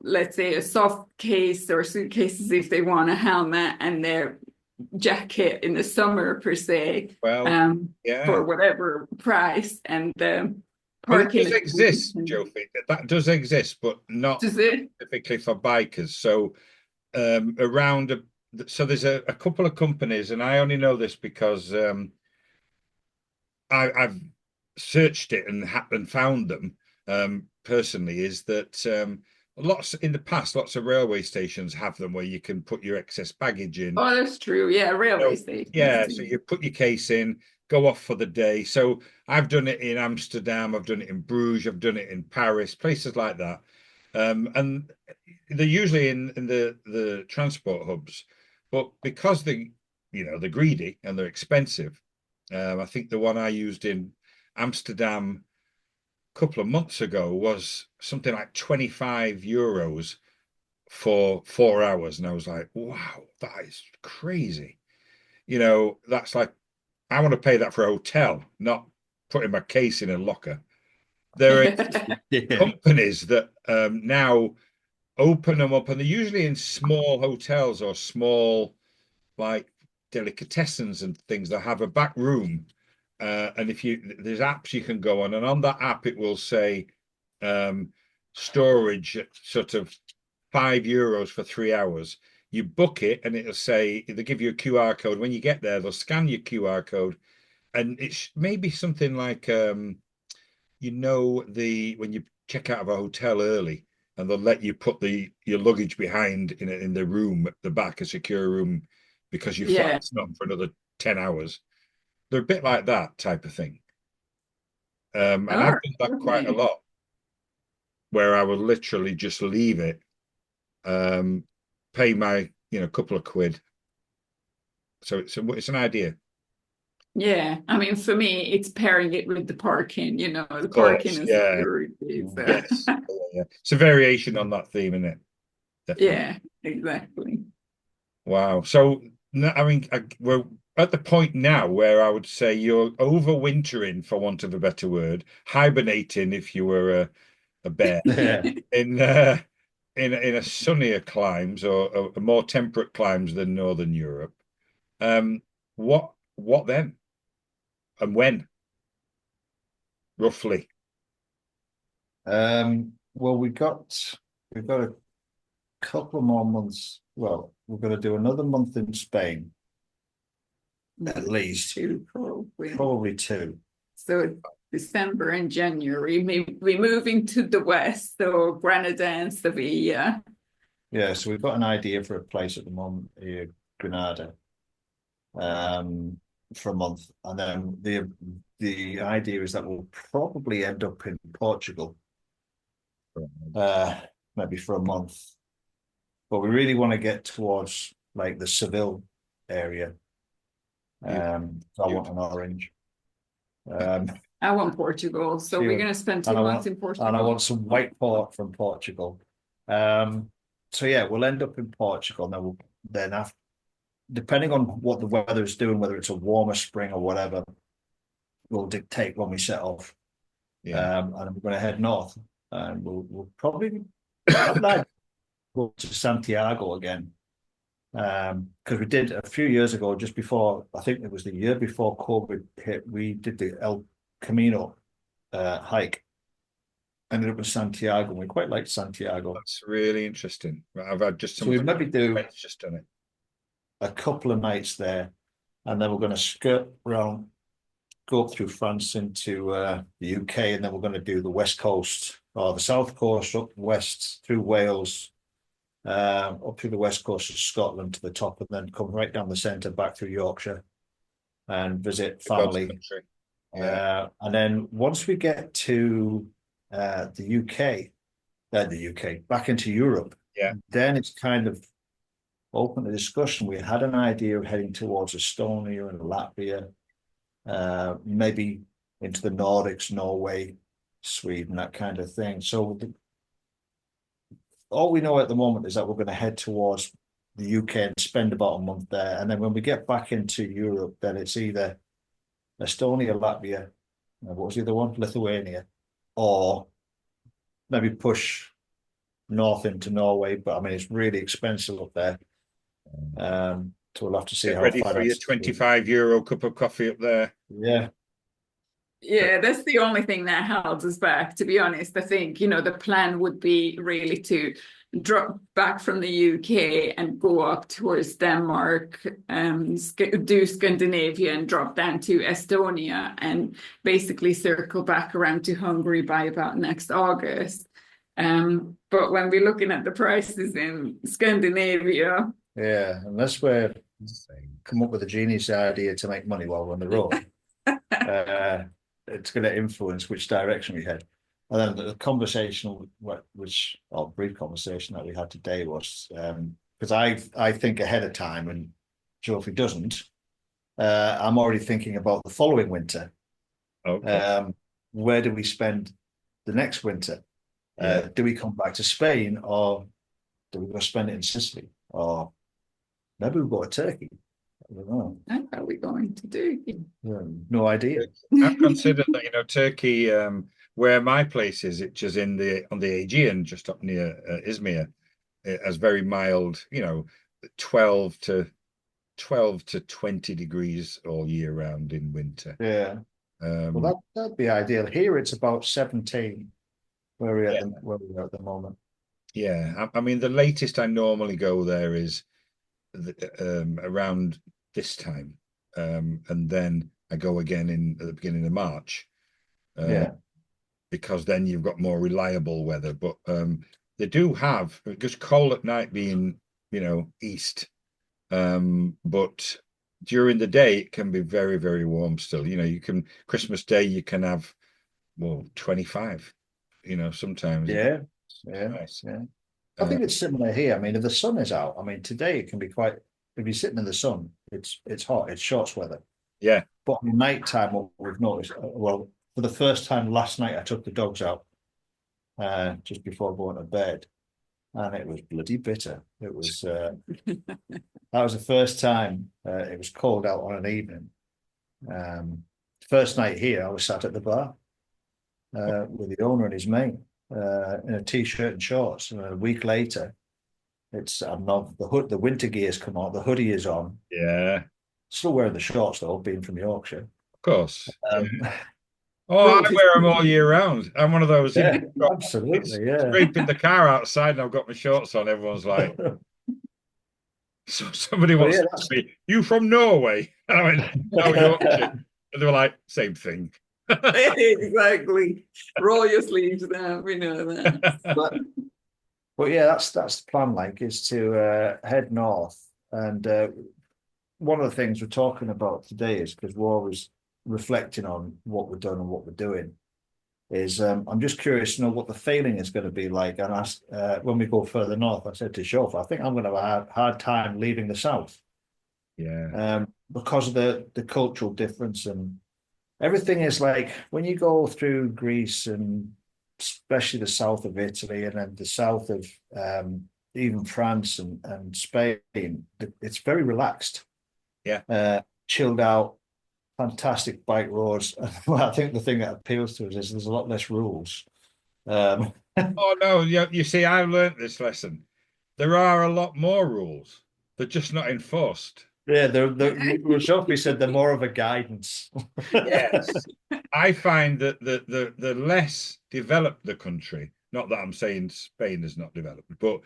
let's say a soft case or suitcases if they want a helmet and their jacket in the summer per se, Well, for yeah. whatever price, and Well, it parking does is exist, Jofi. That does exist, but not does it? specifically for bikers. So around so there's a couple of companies, and I only know this because I've searched it and found them personally. Is that lots in the past, lots of railway stations have them where you can put your excess baggage in. Oh, that's true. Yeah, railway So, stations yeah, so too. you put your case in, go off for the day. So I've done it in Amsterdam, I've done it in Bruges, I've done it in Paris, places like that. And they're usually in the transport hubs, but because they're greedy and they're expensive. I think the one I used in Amsterdam a couple of months ago was something like 25 euros for 4 hours, and I was like, wow, that is crazy. That's like I want to pay that for a hotel, not putting my case in a locker. There are Yeah. companies that now open them up, and they're usually in small hotels or small, like, delicatessens and things that have a back room. And there's apps you can go on, and on that app it will say storage at sort of €5 for 3 hours. You book it, and it'll say they give you a QR code. When you get there, they'll scan your QR code, and it's maybe something like when you check out of a hotel early, and they'll let you put your luggage behind in the room at the back, a secure room, because your Yeah. flight's not for another 10 hours. They're a bit like that type of thing. And All I've right. done that quite a Okay. lot, where I will literally just leave it, um, pay my couple of quid. So it's an idea. Yeah. I mean, for me, it's pairing it with the parking, the Of parking course, and yeah, security. So yes, yeah. It's a variation on that theme, isn't it? Definitely. yeah, exactly. Wow. So, no, I mean, we're at the point now where I would say you're overwintering, for want of a better word, hibernating if you were a bear Yeah. in in a sunnier climes or a more temperate climes than Northern Europe. Um, what then and when roughly? Well, we've got a couple more months. Well, we're going to do another month in Spain, at Maybe least, two, probably. probably two. So December and January, maybe moving to the west, so Granada and Sevilla. Yeah, so we've got an idea for a place at the moment here, Granada, for a month, and then the idea is that we'll probably end up in Portugal, uh, maybe for a month. But we really want to get towards like the Seville area. You, So I you, want an orange. Um, I want Portugal, so we're see, going to spend and 2 months in I Portugal. want some white port from Portugal. So yeah, we'll end up in Portugal, and then after, depending on what the weather's doing, whether it's a warmer spring or whatever, will dictate when we set off. yeah. And we're going to head north, and we'll probably I'd like to go to Santiago again. Because we did a few years ago, just before, I think it was the year before COVID hit, we did the El Camino hike, ended up in Santiago, and we quite liked Santiago. That's really interesting. I've had just So some we maybe do friends just done it. a couple of nights there, and then we're going to skirt around, go up through France into the UK, and then we're going to do the west coast or the south coast up west through Wales, up through the west coast of Scotland to the top, and then come right down the centre back through Yorkshire and visit The God's family. country. Yeah. And then once we get to the UK, back into Europe, Yeah. then it's kind of open to discussion. We had an idea of heading towards Estonia and Latvia, maybe into the Nordics, Norway, Sweden, that kind of thing. So all we know at the moment is that we're going to head towards the UK and spend about a month there. And then when we get back into Europe, then it's either Estonia, Latvia, what was the other one? Lithuania, or maybe push north into Norway. But I mean, it's really expensive up there. So we'll have to see Get how ready for your €25 cup of coffee up there. Yeah. Yeah, that's the only thing that holds us back, to be honest. I think, the plan would be really to drop back from the UK and go up towards Denmark, do Scandinavia and drop down to Estonia and basically circle back around to Hungary by about next August. But when we're looking at the prices in Scandinavia. Yeah, unless we're come up with a genius idea to make money while we're on the road. It's going to influence which direction we head. And then the conversation, brief conversation that we had today was, because I think ahead of time and Sophie doesn't, I'm already thinking about the following winter. Okay. Where do we spend the next winter? Do we come back to Spain, or do we go spend it in Sicily? Or maybe we go to Turkey? I don't know. What are we going to do? No idea. I've considered that, Turkey, where my place is, it's just on the Aegean, just up near Izmir. It has very mild, 12 to 20 degrees all year round in winter. Yeah. Well, that'd be ideal. Here it's about 17 where we are at the moment. Yeah, I mean the latest I normally go there is around this time, and then I go again at the beginning of March. Because then you've got more reliable weather. But they do have, because cold at night being east, but during the day it can be very, very warm still. You can Christmas Day you can have 25. Sometimes. Yeah. Nice. Yeah. I think it's similar here. I mean, if the sun is out, I mean, today it can be quite. If you're sitting in the sun, it's hot. It's shorts weather. Yeah. But at night time, what we've noticed, for the first time last night, I took the dogs out just before going to bed, and it was bloody bitter. It was that was the first time it was cold out on an evening. First night here, I was sat at the bar with the owner and his mate in a t-shirt and shorts. And a week later, I'm not the winter gear's come on, the hoodie is on. Yeah. Still wearing the shorts though, being from Yorkshire. Of course. I wear them all year round. I'm one of those. Yeah, absolutely. Yeah. Scraping the car outside, and I've got my shorts on. Everyone's like, so somebody wants to ask me, "You from Norway?" And I went, "No, Yorkshire." And they were like, "Same thing." Exactly. Roll your sleeves down. We know that. But yeah, that's the plan. Is to head north, and one of the things we're talking about today is because we're always reflecting on what we've done and what we're doing. Is I'm just curious to know what the feeling is going to be like. And when we go further north, I said to Zsofi, I think I'm going to have a hard time leaving the south. Yeah. Because of the cultural difference and everything is like when you go through Greece and especially the south of Italy and then the south of even France and Spain, it's very relaxed. Yeah. Chilled out, fantastic bike roads. Well, I think the thing that appeals to us is there's a lot less rules. Oh no, you see, I learned this lesson. There are a lot more rules. They're just not enforced. Yeah, Sophie said they're more of a guidance. Yes. I find that the less developed the country, not that I'm saying Spain is not developed, but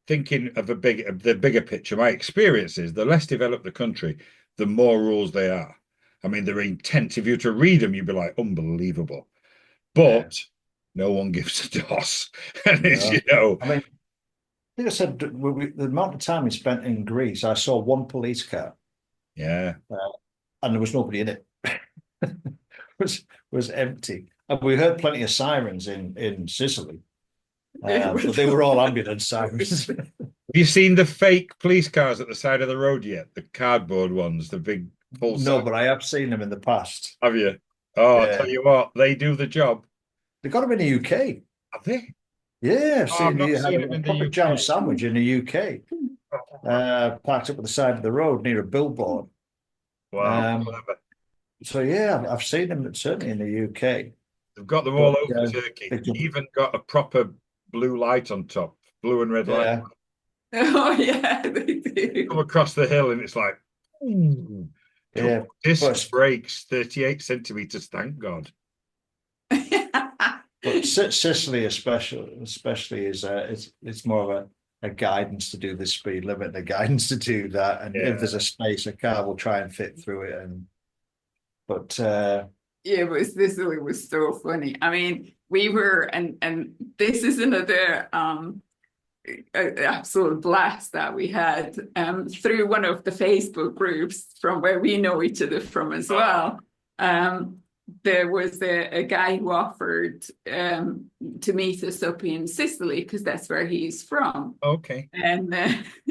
thinking of the bigger picture, my experience is the less developed the country, the more rules they are. I mean, they're intense. If you were to read them, you'd be like, unbelievable. But no one gives a toss. And it's, I mean, I think I said the amount of time we spent in Greece, I saw one police car. Yeah. And there was nobody in it. It was empty. And we heard plenty of sirens in Sicily. But they were all ambulance sirens. Have you seen the fake police cars at the side of the road yet? The cardboard ones, the big Full No, size. but I have seen them in the past. Have you? Oh, I'll Yeah, tell you what, they do the job. they got them in the UK. Have they? Yeah, I've Oh, I've seen not you had seen them a in the proper UK. jam sandwich in the UK, parked up at the side of the road near a billboard. Wow, Um, clever. so yeah, I've seen them certainly in the UK, They've got them all but over Turkey. they could, Even got a proper blue light on top, blue and red light. yeah, Oh yeah, they Come do. across the hill and it's like, ooh, yeah. disc But brakes, 38 centimeters, thank God. Sicily, especially is it's more of a guidance to do the speed limit, and a guidance to do that. And if Yeah. there's a space, a car will try and fit through it. And but Yeah, but Sicily was so funny. I mean, we were, and this is another absolute blast that we had through one of the Facebook groups from where we know each other from as well. There was a guy who offered to meet us up in Sicily because that's where he's from. Okay. And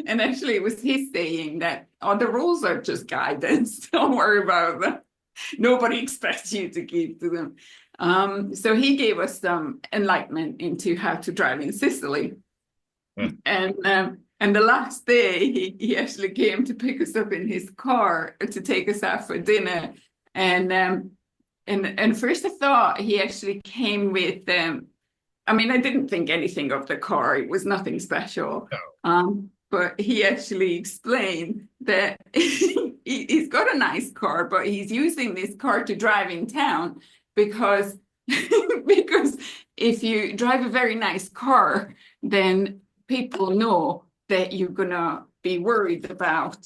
actually, it was his saying that, oh, the rules are just guidance. Don't worry about them. Nobody expects you to keep to them. So he gave us some enlightenment into how to drive in Sicily. And the last day, he actually came to pick us up in his car to take us out for dinner. And first I thought he actually came with I mean, I didn't think anything of the car. It was nothing special. But he actually explained that he's got a nice car, but he's using this car to drive in town because because if you drive a very nice car, then people know that you're gonna be worried about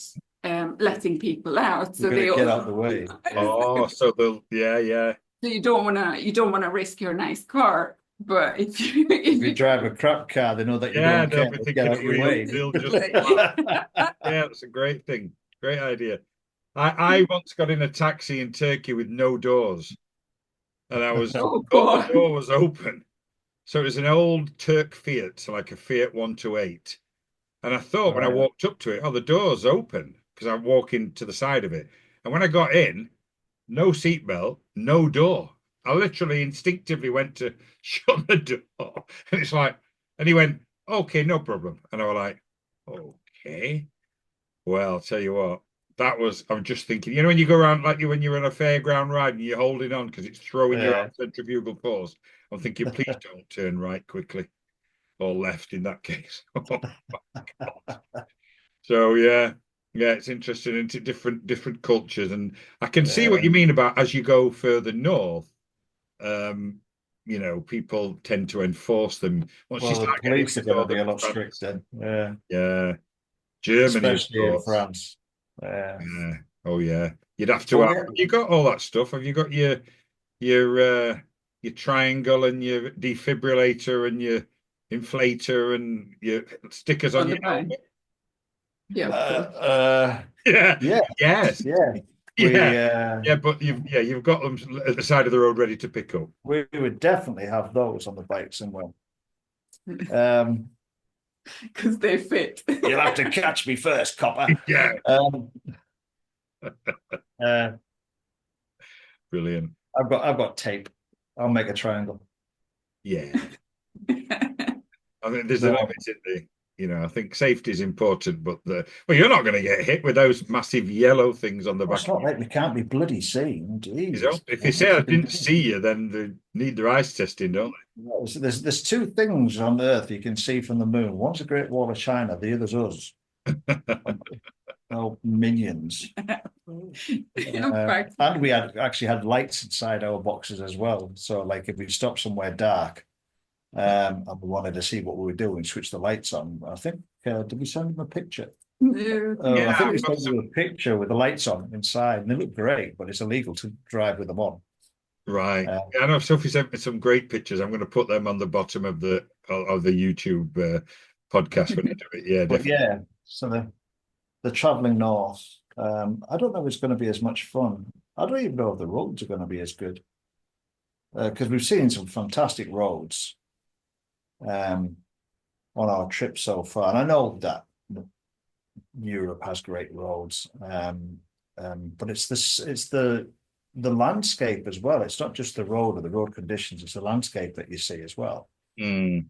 letting people out. So you're they going to get all, out of the way. Oh, so they'll, yeah. so you don't wanna risk your nice car. But if you If you drive a crap car, they know that you Yeah, don't they'll care. be Get thinking out of your real, way. they'll just yeah, that's a great thing. Great idea. I once got in a taxi in Turkey with no doors, and I oh thought the boy. door was open. So it was an old Turk Fiat, so like a Fiat 128. And I thought when I Right. walked up to it, oh, the door's open because I'm walking to the side of it. And when I got in, no seatbelt, no door. I literally instinctively went to shut the door. And it's like, and he went, okay, no problem. And I was like, okay. Well, I'll tell you what, I'm just thinking, when you go around like you when you're on a fairground ride and you're holding on because it's throwing you Yeah. out centrifugal force. I'm thinking, please don't turn right quickly or left in that case. So yeah, it's interesting into different cultures, and I can see what you mean about as you go further north. Um, people tend to enforce them once you Well, the start getting police are into going to be northern a lot France. stricter. Yeah. Yeah, Germany, of Especially in course. France. Yeah. Yeah. Oh yeah. You'd have to But have you got all that stuff? Have you got your your triangle and your defibrillator and your inflator and your stickers on On your the back. helmet? Yeah, of course. Yeah. Yeah, Yes. yeah. Yeah. Yeah, but you've got them at the side of the road ready to pick up. We would definitely have those on the bike somewhere. Because they fit. You'll have to catch me first, copper. Yeah. Um, Brilliant. I've got tape. I'll make a triangle. Yeah. I mean, there's an No, limit in the, I think safety is important, but you're not going to get hit with those massive yellow things on the it's back not of like we can't be bloody seen. you. Jesus. If you say I didn't see you, then they need their eyes testing, don't There's two things on Earth you can see from the moon. One's the Great Wall of China, the other's us. Oh, minions. In fact, And we actually had lights inside our boxes as well. So, like, if we stopped somewhere dark, and we wanted to see what we were doing, switch the lights on. I think did we send them a picture? no, Yeah, I think we I've got sent them a picture with the lights on inside, and they look great, but it's illegal to drive with them on. Right. I know Sophie sent me some great pictures. I'm going to put them on the bottom of the YouTube podcast when I do it. Yeah, But definitely. yeah, so the traveling north. I don't know if it's going to be as much fun. I don't even know if the roads are going to be as good because we've seen some fantastic roads on our trip so far, and I know that Europe has great roads. But it's the landscape as well. It's not just the road or the road conditions, it's the landscape that you see as well. Mm.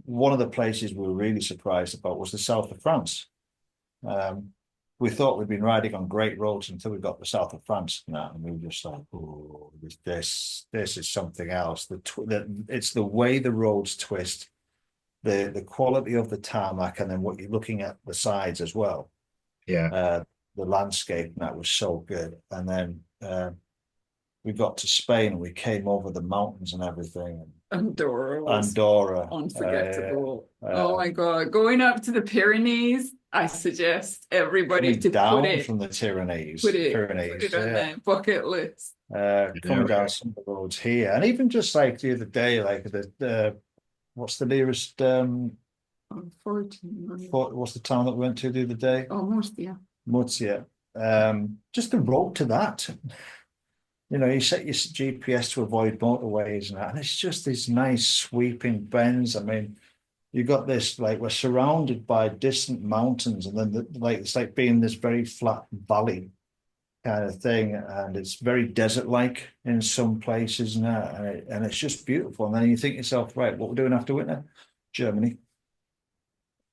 One of the places we were really surprised about was the south of France. We thought we'd been riding on great roads until we got the south of France now, and we were just like, oh, this is something else. It's the way the roads twist, the quality of the tarmac, and then what you're looking at the sides as well. Yeah. The landscape, and that was so good. And then we got to Spain and we came over the mountains and everything. Andorra. Unforgettable. Oh my God. Going up to the Pyrenees, I suggest everybody to down put it from the Pyrenees. Put it on Yeah. their bucket list. Coming down some of the roads here. And even just like the other day, like the what's the nearest Unfortunately. what's the town that we went to the other day? Oh, Murcia. Murcia. Just the road to that. You know, you set your GPS to avoid motorways and that, and it's just these nice sweeping bends. I mean, you got this, like, we're surrounded by distant mountains, and then it's like being this very flat valley kind of thing, and it's very desert-like in some places now, and it's just beautiful. And then you think to yourself, right, what we're doing after winter? Germany,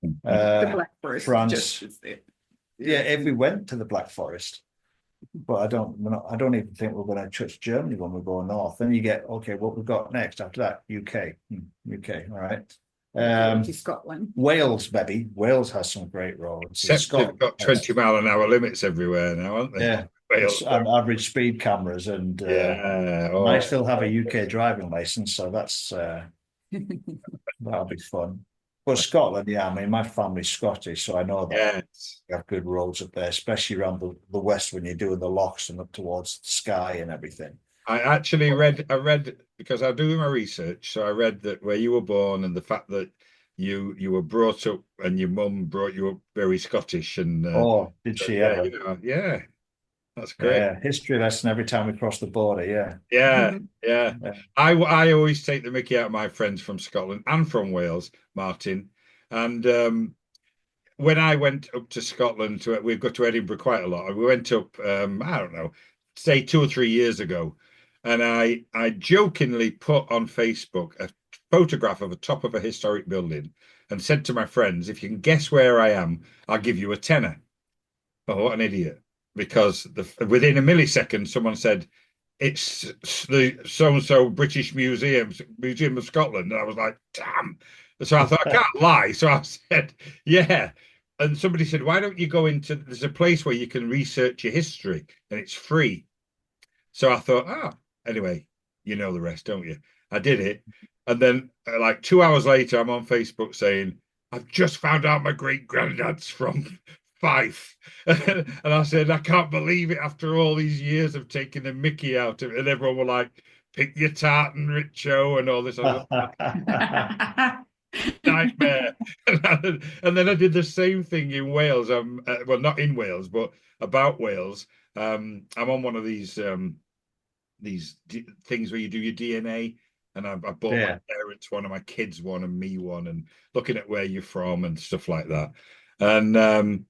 The Black Forest. France. Yeah, if we went to the Black Forest, but I don't even think we're going to touch Germany when we go north. Then you get, okay, what we've got next after that? UK, all right. Scotland. Wales, baby. Wales has some great roads. Except they've got 20-mile-an-hour limits everywhere now, aren't they? Yeah. Wales. And average speed cameras, and I still have a UK driving license, so that's that'll be fun. But Scotland, yeah, I mean, my family's Scottish, so I know that you have good roads up there, especially around the west when you're doing the lochs and up towards Skye and everything. I actually read because I do my research, so I read that where you were born and the fact that you were brought up and your mum brought you up very Scottish, and did she yeah, ever? Yeah, that's great. Yeah, history lesson every time we cross the border. Yeah. I always take the mickey out of my friends from Scotland and from Wales, Martin. And when I went up to Scotland, we've got to Edinburgh quite a lot. We went up, I don't know, say 2 or 3 years ago, and I jokingly put on Facebook a photograph of the top of a historic building and said to my friends, if you can guess where I am, I'll give you a tenner. Oh, what an idiot. Because within a millisecond, someone said, it's the so-and-so British Museum of Scotland. And I was like, damn. So I thought, I can't lie. So I said, yeah. And somebody said, why don't you go there's a place where you can research your history and it's free. So I thought, anyway, you know the rest, don't you? I did it. And then like 2 hours later, I'm on Facebook saying, I've just found out my great granddad's from Fife. And I said, I can't believe it after all these years of taking the mickey out of it. And everyone were like, pick your tartan, Richo, and all this. Nightmare. And then I did the same thing in Wales. Well, not in Wales, but about Wales. I'm on one of these things where you do your DNA. And I bought my parents one and my kids one and me one, and looking at where you're from and stuff like that. And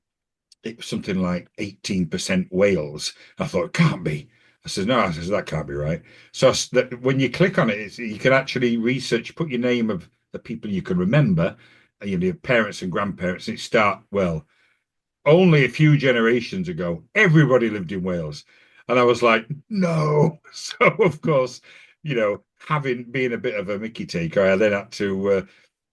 it was something like 18% Wales. I thought, it can't be. I said, no, that can't be right. So when you click on it, you can actually research, put your name of the people you can remember, your parents and grandparents, and only a few generations ago, everybody lived in Wales. And I was like, no. So, of course, being a bit of a mickey taker, I then had to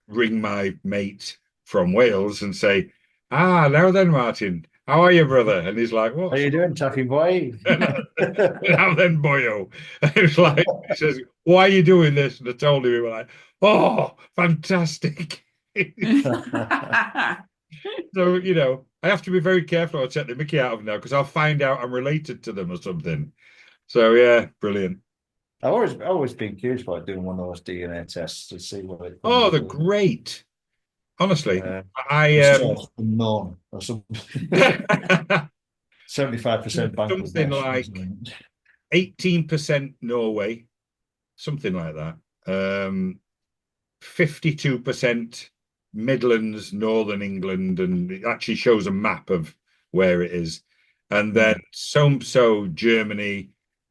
ring my mate from Wales and say, now then, Martin, how are you, brother? And he's like, what are you doing, Taffy boy? Now then, boyo. And he was like, he says, why are you doing this? And I told him, we were like, oh, fantastic. So, I have to be very careful. I'll take the mickey out of them now because I'll find out I'm related to them or something. So, yeah, brilliant. I've always been curious about doing one of those DNA tests to see what it. Oh, they're great. Honestly, unknown or something. 75% something like 18% Norway, something like that. 52% Midlands, Northern England, and it actually shows a map of where it is. and then Germany,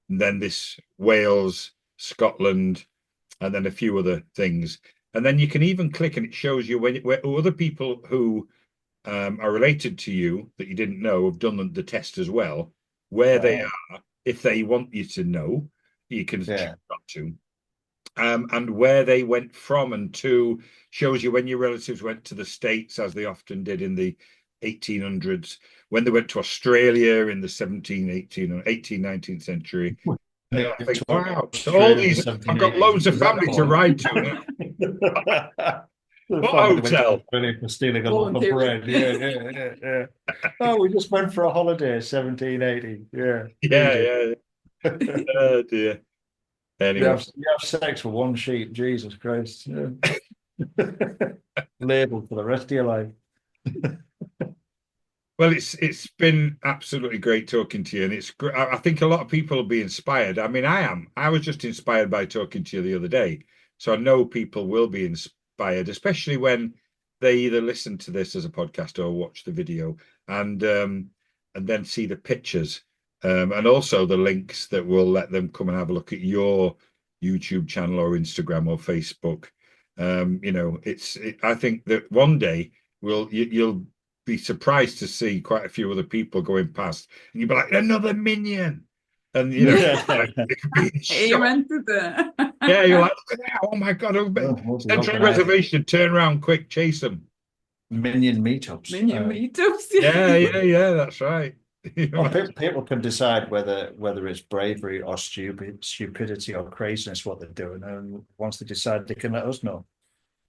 and then this Wales, Scotland, and then a few other things. And then you can even click and it shows you where other people who are related to you that you didn't know have done the test as well, where they are, if they want you to know, you can choose not to. And where they went from and to, shows you when your relatives went to the States, as they often did in the 1800s, when they went to Australia in the 17th, 19th century. And I think, wow, so all these, I've got loads of family to ride to now. What hotel? For stealing a loaf of bread. Yeah. Oh, we just went for a holiday, 1780. Yeah. Yeah. Oh dear. Anyway, you have sex for one sheet. Jesus Christ. Yeah. Labeled for the rest of your life. Well, it's been absolutely great talking to you, and it's great. I think a lot of people will be inspired. I mean, I am. I was just inspired by talking to you the other day, so I know people will be inspired, especially when they either listen to this as a podcast or watch the video, and then see the pictures, and also the links that will let them come and have a look at your YouTube channel or Instagram or Facebook. You know, I think that one day you'll be surprised to see quite a few other people going past, and you'd be like, another minion, and you know, like, it could be Amen to that. yeah, you're like, look at that, oh my god, Central Reservation, turn around quick, chase them. Minion meetups. Minion meetups. Yeah, that's right. Well, people can decide whether it's bravery or stupidity or craziness what they're doing, and once they decide, they can let us know.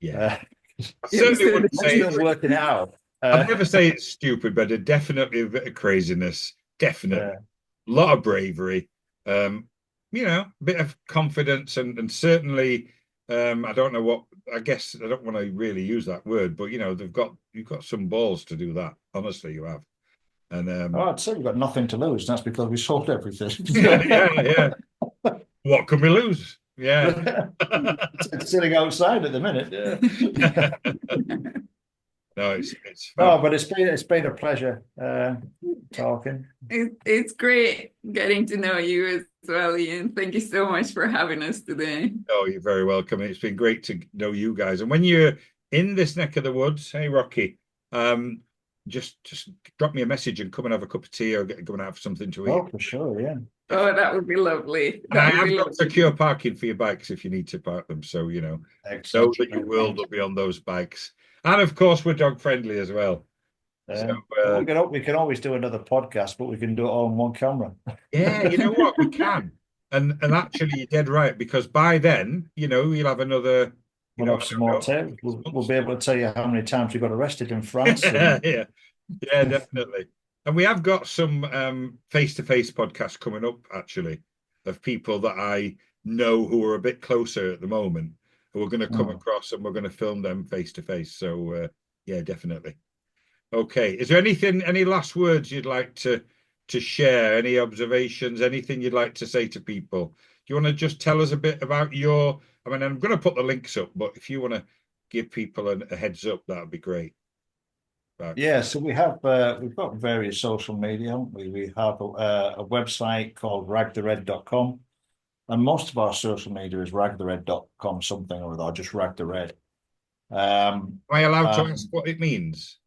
Yeah, I certainly wouldn't say it's working out. I'd never say it's stupid, but definitely a bit of craziness. Definitely. A lot of bravery. You know, a bit of confidence and certainly I don't know what, I guess I don't want to really use that word, but you know, you've got some balls to do that. Honestly, you have. And I'd say we've got nothing to lose. That's because we sold everything. yeah. What can we lose? Yeah. It's sitting outside at the minute. Yeah. No, it's fun. But it's been a pleasure talking. It's great getting to know you as well, Ian. Thank you so much for having us today. Oh, you're very welcome. It's been great to know you guys. And when you're in this neck of the woods, hey Rocky, just drop me a message and come and have a cup of tea or go and have something to eat. Oh, for sure, yeah. Oh, that would be lovely. And I have got secure parking for your bikes if you need to park them. So, you know, know that you will be on those bikes. And of course, we're dog friendly as well. We can always do another podcast, but we can do it all on one camera. Yeah, you know what? We can. And actually, you're dead right, because by then, you know, you'll have another. We'll have some more tapes. We'll be able to tell you how many times we got arrested in France. Yeah, definitely. And we have got some face-to-face podcasts coming up, actually, of people that I know who are a bit closer at the moment, who are going to come across, and we're going to film them face-to-face. So, yeah, definitely. Okay. Is there any last words you'd like to share? Any observations? Anything you'd like to say to people? Do you want to just tell us a bit about your? I mean, I'm going to put the links up, but if you want to give people a heads up, that would be great. Yeah, so we've got various social media, haven't we? We have a website called ragthered.com, and most of our social media is ragthered.com something or other, or just ragthered. Am I allowed to ask what it means?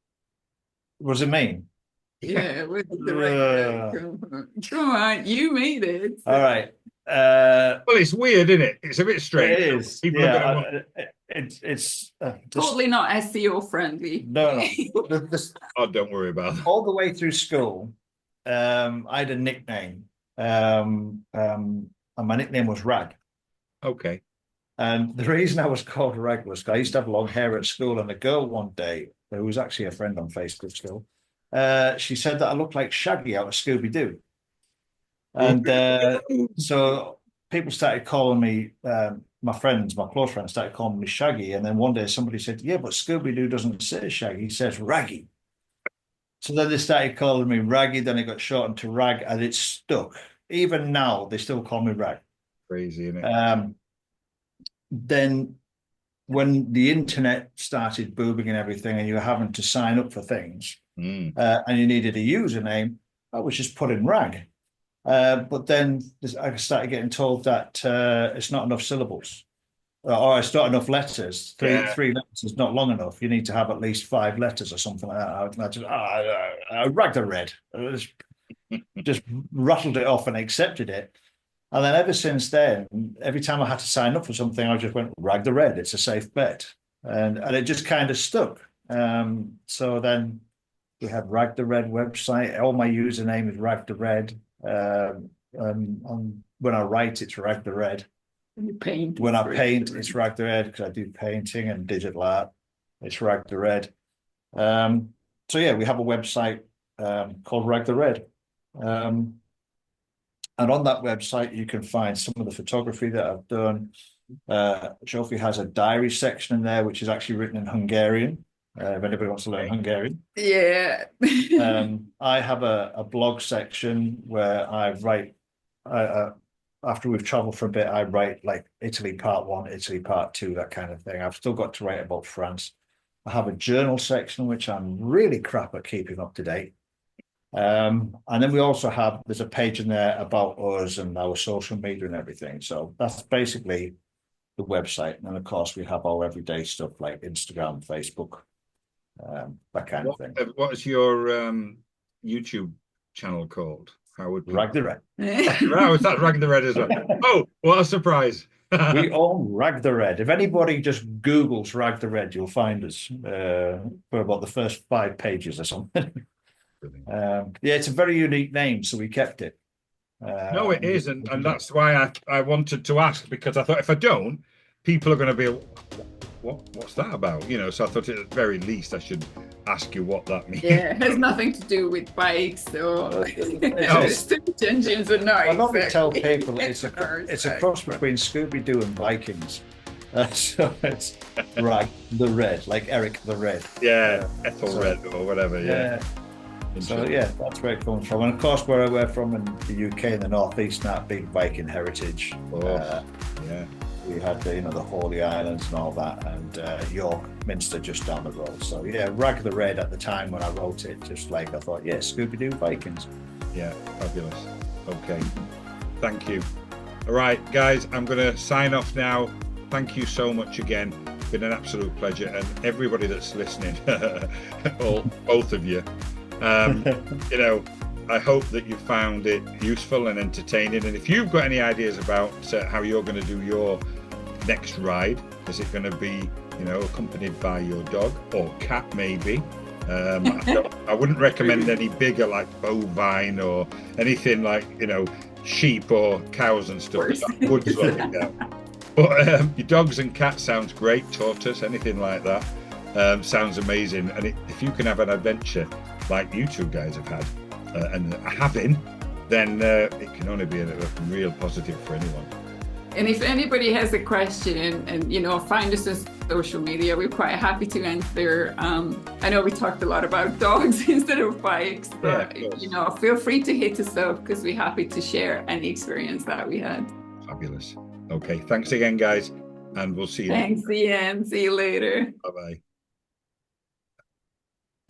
What does it mean? Yeah, with the come on, you made it. All right. Well, it's weird, isn't it? It's a bit strange. It is. People are it's totally not SEO friendly. No. Oh, don't worry about it. All the way through school, I had a nickname, and my nickname was Rag. Okay. And the reason I was called Rag was because I used to have long hair at school, and a girl one day, who was actually a friend on Facebook still, she said that I looked like Shaggy out of Scooby-Doo. And so people started calling me, my close friends started calling me Shaggy. And then one day somebody said, yeah, but Scooby-Doo doesn't say Shaggy, he says Raggy. So then they started calling me Raggy, then it got shortened to Rag, and it stuck. Even now, they still call me Rag. Crazy, isn't it? Then when the internet started booming and everything, and you were having to sign up for things, and you needed a username, I was just putting rag. But then I started getting told that it's not enough syllables, or it's not enough letters. Three letters is not long enough. You need to have at least 5 letters or something like that. I ragged the red. I just rattled it off and accepted it. And then ever since then, every time I had to sign up for something, I just went, rag the red. It's a safe bet. And it just kind of stuck. So then we had Rag the Red website. All my username is Rag the Red. When I write, it's Rag the Red. When I paint, it's Rag the Red, because I do painting and digital art. It's Rag the Red. So yeah, we have a website called Rag the Red. And on that website, you can find some of the photography that I've done. Zsofi has a diary section in there, which is actually written in Hungarian. If anybody wants to learn Hungarian. Yeah. I have a blog section where I write, after we've traveled for a bit, I write like Italy part 1, Italy part 2, that kind of thing. I've still got to write about France. I have a journal section, which I'm really crap at keeping up to date. And then we also have, there's a page in there about us and our social media and everything. So that's basically the website. And then of course we have our everyday stuff like Instagram, Facebook, that kind of thing. What is your YouTube channel called? How would Rag the Red. Right, was that Rag the Red as well? Oh, what a surprise. We own Rag the Red. If anybody just Googles Rag the Red, you'll find us for about the first 5 pages or something. Yeah, it's a very unique name, so we kept it. No, it is, and that's why I wanted to ask, because I thought if I don't, people are going to be, what's that about? You know, so I thought at the very least I should ask you what that means. Yeah, it has nothing to do with bikes or stupid engines or no. I normally tell people it's a cross between Scooby-Doo and Vikings. So it's Rag the Red, like Eric the Red. Yeah, Ethel Red or whatever. Yeah. So yeah, that's where it comes from. And of course, where we're from in the UK, in the northeast, that big Viking heritage. Yeah. We had the Holy Islands and all that, and York Minster just down the road. So yeah, Rag the Red at the time when I wrote it, just like I thought, yeah, Scooby-Doo Vikings. Yeah, fabulous. Okay, thank you. All right, guys, I'm going to sign off now. Thank you so much again. It's been an absolute pleasure, and everybody that's listening, both of you. I hope that you found it useful and entertaining. And if you've got any ideas about how you're going to do your next ride, is it going to be, accompanied by your dog or cat maybe? I wouldn't recommend any bigger like bovine or anything like, sheep or cows and stuff. That would slow it down. But your dogs and cats sounds great, tortoise, anything like that sounds amazing. And if you can have an adventure like you two guys have had and are having, then it can only be a real positive for anyone. And if anybody has a question and find us on social media, we're quite happy to answer. I know we talked a lot about dogs instead of bikes, but feel free to hit us up because we're happy to share any experience that we had. Fabulous. Okay, thanks again, guys, and we'll see you. Thanks, Ian. See you later. Bye-bye.